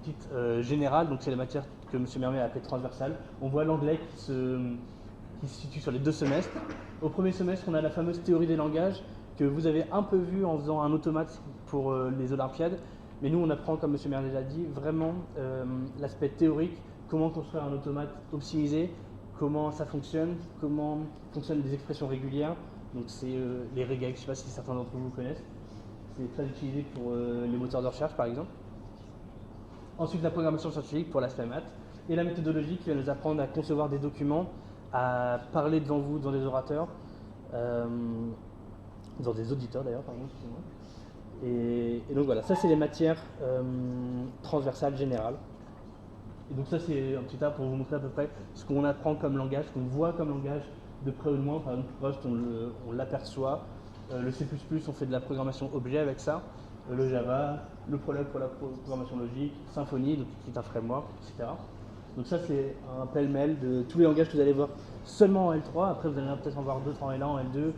dites générales, donc c'est les matières que M. Mermet a appelées transversales. On voit l'anglais qui se situe sur les 2 semestres. Au premier semestre, on a la fameuse théorie des langages, que vous avez un peu vu en faisant un automate pour les Olympiades, mais nous on apprend, comme M. Merlet l'a dit, vraiment l'aspect théorique, comment construire un automate optimisé, comment ça fonctionne, comment fonctionnent des expressions régulières, donc c'est les regex, je ne sais pas si certains d'entre vous connaissent, c'est très utilisé pour les moteurs de recherche par exemple. Ensuite la programmation scientifique pour l'aspect maths, et la méthodologie qui va nous apprendre à concevoir des documents, à parler devant vous, devant des orateurs, dans des auditeurs d'ailleurs, pardon, excusez-moi. Et donc voilà, ça c'est les matières transversales générales. Et donc ça c'est un petit tas pour vous montrer à peu près ce qu'on apprend comme langage, ce qu'on voit comme langage de près ou de loin. Par exemple, Rust, on l'aperçoit. Le C++, on fait de la programmation objet avec ça. Le Java, le Prolog pour la programmation logique, Symfony, donc, qui est un framework, etc. Donc ça c'est un pêle-mêle de tous les langages que vous allez voir seulement en L3. Après vous allez peut-être en voir d'autres en L1, en L2,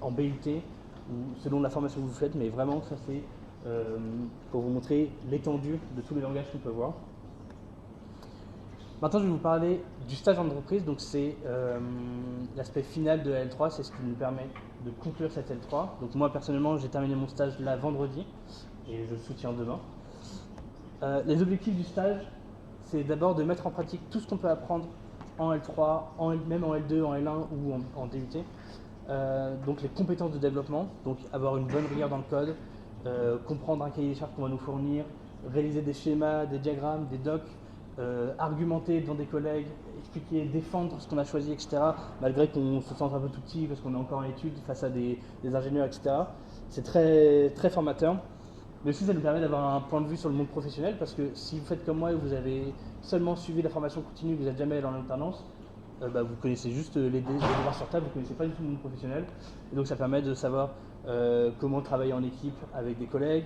en BUT, ou selon la formation que vous faites, mais vraiment ça c'est pour vous montrer l'étendue de tous les langages qu'on peut voir. Maintenant, je vais vous parler du stage en entreprise. Donc, c'est l'aspect final de la L3, c'est ce qui nous permet de conclure cette L3. Donc, moi, personnellement, j'ai terminé mon stage là vendredi et je le soutiens demain. Les objectifs du stage, c'est d'abord de mettre en pratique tout ce qu'on peut apprendre en L3, même en L2, en L1 ou en DUT. Donc, les compétences de développement, donc avoir une bonne rigueur dans le code, comprendre un cahier des charges qu'on va nous fournir, réaliser des schémas, des diagrammes, des docs, argumenter devant des collègues, expliquer, défendre ce qu'on a choisi, etc. Malgré qu'on se sente un peu tout petit parce qu'on est encore en études face à des ingénieurs, etc. C'est très, très formateur. Mais aussi, ça nous permet d'avoir un point de vue sur le monde professionnel parce que si vous faites comme moi et vous avez seulement suivi la formation continue, vous n'êtes jamais allé en alternance, vous connaissez juste les devoirs sur table, vous ne connaissez pas du tout le monde professionnel. Et donc, ça permet de savoir comment travailler en équipe avec des collègues,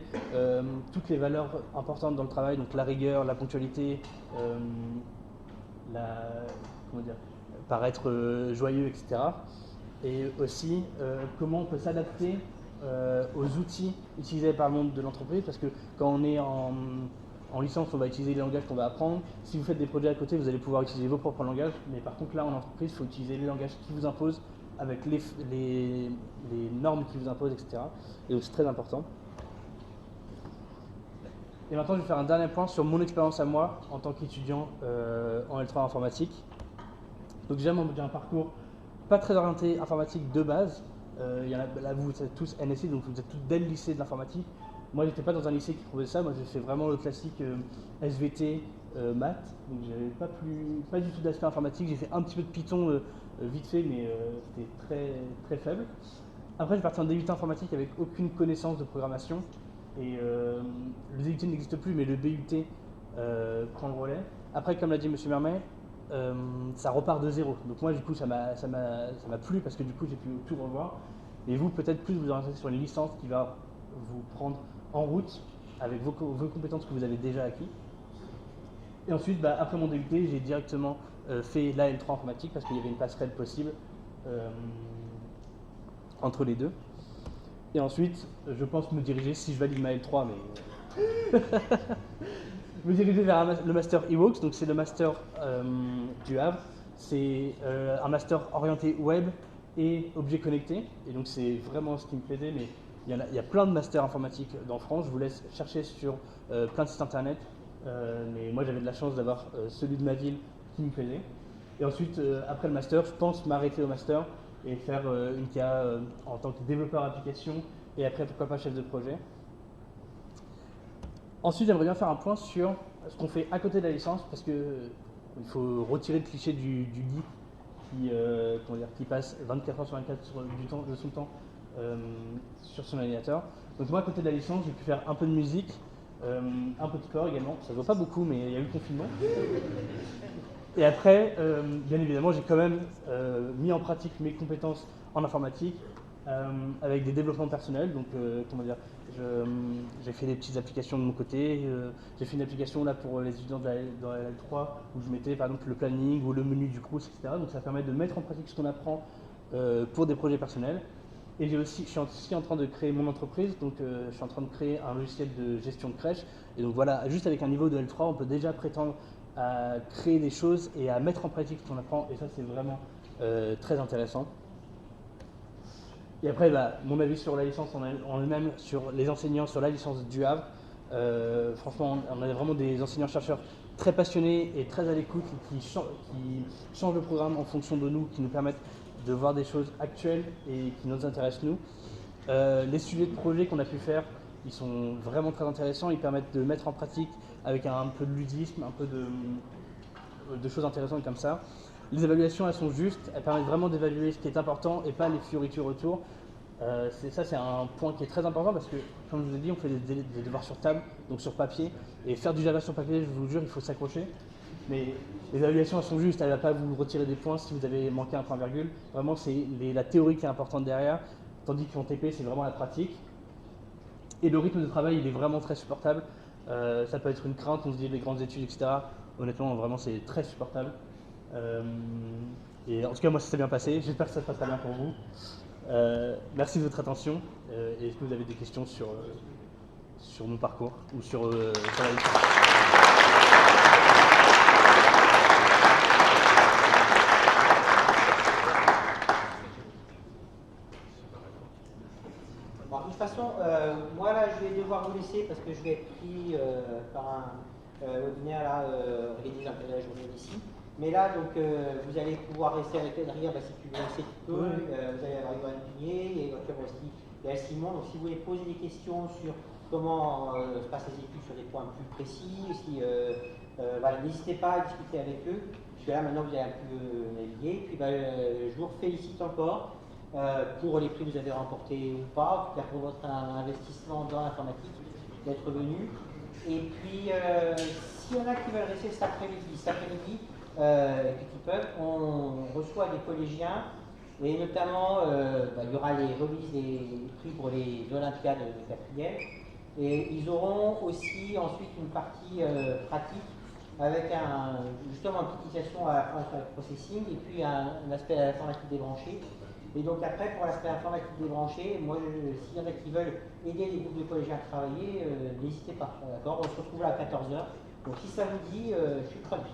toutes les valeurs importantes dans le travail, donc la rigueur, la ponctualité, paraître joyeux, etc. Et aussi comment on peut s'adapter aux outils utilisés par le monde de l'entreprise, parce que quand on est en licence, on va utiliser les langages qu'on va apprendre. Si vous faites des projets à côté, vous allez pouvoir utiliser vos propres langages, mais par contre là en entreprise, il faut utiliser les langages qui vous imposent, avec les normes qui vous imposent, etc. Et donc c'est très important. Et maintenant, je vais faire un dernier point sur mon expérience à moi en tant qu'étudiant en L3 informatique. Donc déjà, moi, j'ai un parcours pas très orienté informatique de base. Là, vous êtes tous NSI, donc vous êtes tous dès le lycée de l'informatique. Moi, j'étais pas dans un lycée qui proposait ça. Moi, j'ai fait vraiment le classique SVT, maths. Donc, j'avais pas du tout d'aspect informatique. J'ai fait un petit peu de Python vite fait, mais c'était très, très faible. Après, j'ai parti en DUT informatique avec aucune connaissance de programmation. Et le DUT n'existe plus, mais le BUT prend le relais. Après, comme l'a dit M. Mermet, ça repart de zéro. Donc moi, du coup, ça m'a plu parce que du coup, j'ai pu tout revoir. Et vous, peut-être plus vous orienter sur une licence qui va vous prendre en route avec vos compétences que vous avez déjà acquis. Et ensuite, après mon DUT, j'ai directement fait la L3 informatique parce qu'il y avait une passerelle possible entre les deux. Et ensuite, je pense me diriger, si je valide ma L3, mais me diriger vers le master eWorks. Donc c'est le master du Havre. C'est un master orienté web et objets connectés. Et donc c'est vraiment ce qui me plaisait. Mais il y a plein de masters informatiques en France. Je vous laisse chercher sur plein de sites internet. Mais moi j'avais de la chance d'avoir celui de ma ville qui me plaisait. Et ensuite, après le master, je pense m'arrêter au master et faire une KA en tant que développeur application et après pourquoi pas chef de projet. Ensuite, j'aimerais bien faire un point sur ce qu'on fait à côté de la licence parce qu'il faut retirer le cliché du geek qui passe 24 heures sur 24 de son temps sur son ordinateur. Donc moi, à côté de la licence, j'ai pu faire un peu de musique, un peu de sport également. Ça ne se voit pas beaucoup, mais il y a eu le confinement. Et après, bien évidemment, j'ai quand même mis en pratique mes compétences en informatique avec des développements personnels. Donc, j'ai fait des petites applications de mon côté. J'ai fait une application là pour les étudiants dans la L3 où je mettais par exemple le planning ou le menu du cours, etc. Donc, ça permet de mettre en pratique ce qu'on apprend pour des projets personnels. Et je suis aussi en train de créer mon entreprise. Donc, je suis en train de créer un logiciel de gestion de crèche. Et donc, voilà, juste avec un niveau de L3, on peut déjà prétendre à créer des choses et à mettre en pratique ce qu'on apprend, et ça c'est vraiment très intéressant. Et après, mon avis sur la licence en elle-même, sur les enseignants, sur la licence du Havre, franchement, on a vraiment des enseignants-chercheurs très passionnés et très à l'écoute, qui changent le programme en fonction de nous, qui nous permettent de voir des choses actuelles et qui nous intéressent nous. Les sujets de projet qu'on a pu faire, ils sont vraiment très intéressants, ils permettent de mettre en pratique avec un peu de ludisme, un peu de choses intéressantes comme ça. Les évaluations, elles sont justes, elles permettent vraiment d'évaluer ce qui est important et pas les fioritures autour. C'est un point qui est très important parce que, comme je vous ai dit, on fait des devoirs sur table, donc sur papier. Et faire du Java sur papier, je vous jure, il faut s'accrocher. Mais les évaluations, elles sont justes, elles ne vont pas vous retirer des points si vous avez manqué un point-virgule. Vraiment, c'est la théorie qui est importante derrière, tandis qu'en TP, c'est vraiment la pratique. Et le rythme de travail, il est vraiment très supportable. Ça peut être une crainte, on se dit les grandes études, etc. Honnêtement, vraiment, c'est très supportable. Et en tout cas, moi, ça s'est bien passé. J'espère que ça se passera bien pour vous. Merci de votre attention. Et est-ce que vous avez des questions sur mon parcours ou sur la licence ? toute façon, moi là, je vais devoir vous laisser parce que je vais être pris par un webinaire là, organisé dans la journée d'ici. Mais là, donc, vous allez pouvoir rester avec Adrien, si tu veux rester, tu peux. Vous allez avoir Yvan Punier, et éventuellement aussi il y a Simon. Donc, si vous voulez poser des questions sur comment se passent les études sur des points plus précis, voilà, n'hésitez pas à discuter avec eux. Parce que là, maintenant, vous allez un peu naviguer. Puis, je vous félicite encore pour les prix que vous avez remportés ou pas, en tout cas pour votre investissement dans l'informatique, d'être venu. Et puis, s'il y en a qui veulent rester cet après-midi, qui peuvent, on reçoit des collégiens, et notamment, il y aura les remises des prix pour les Olympiades de quatrième, et ils auront aussi ensuite une partie pratique avec justement une petite utilisation à processing, et puis un aspect informatique débranché. Et donc après, pour l'aspect informatique débranché, moi, s'il y en a qui veulent aider les groupes de collégiens à travailler, n'hésitez pas, d'accord? On se retrouve là à 14h. Donc si ça vous dit, je suis preneur.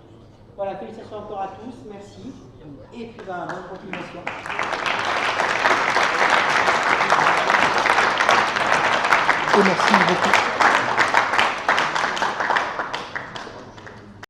Voilà, félicitations encore à tous, merci. Et puis, bonne continuation. Et merci beaucoup.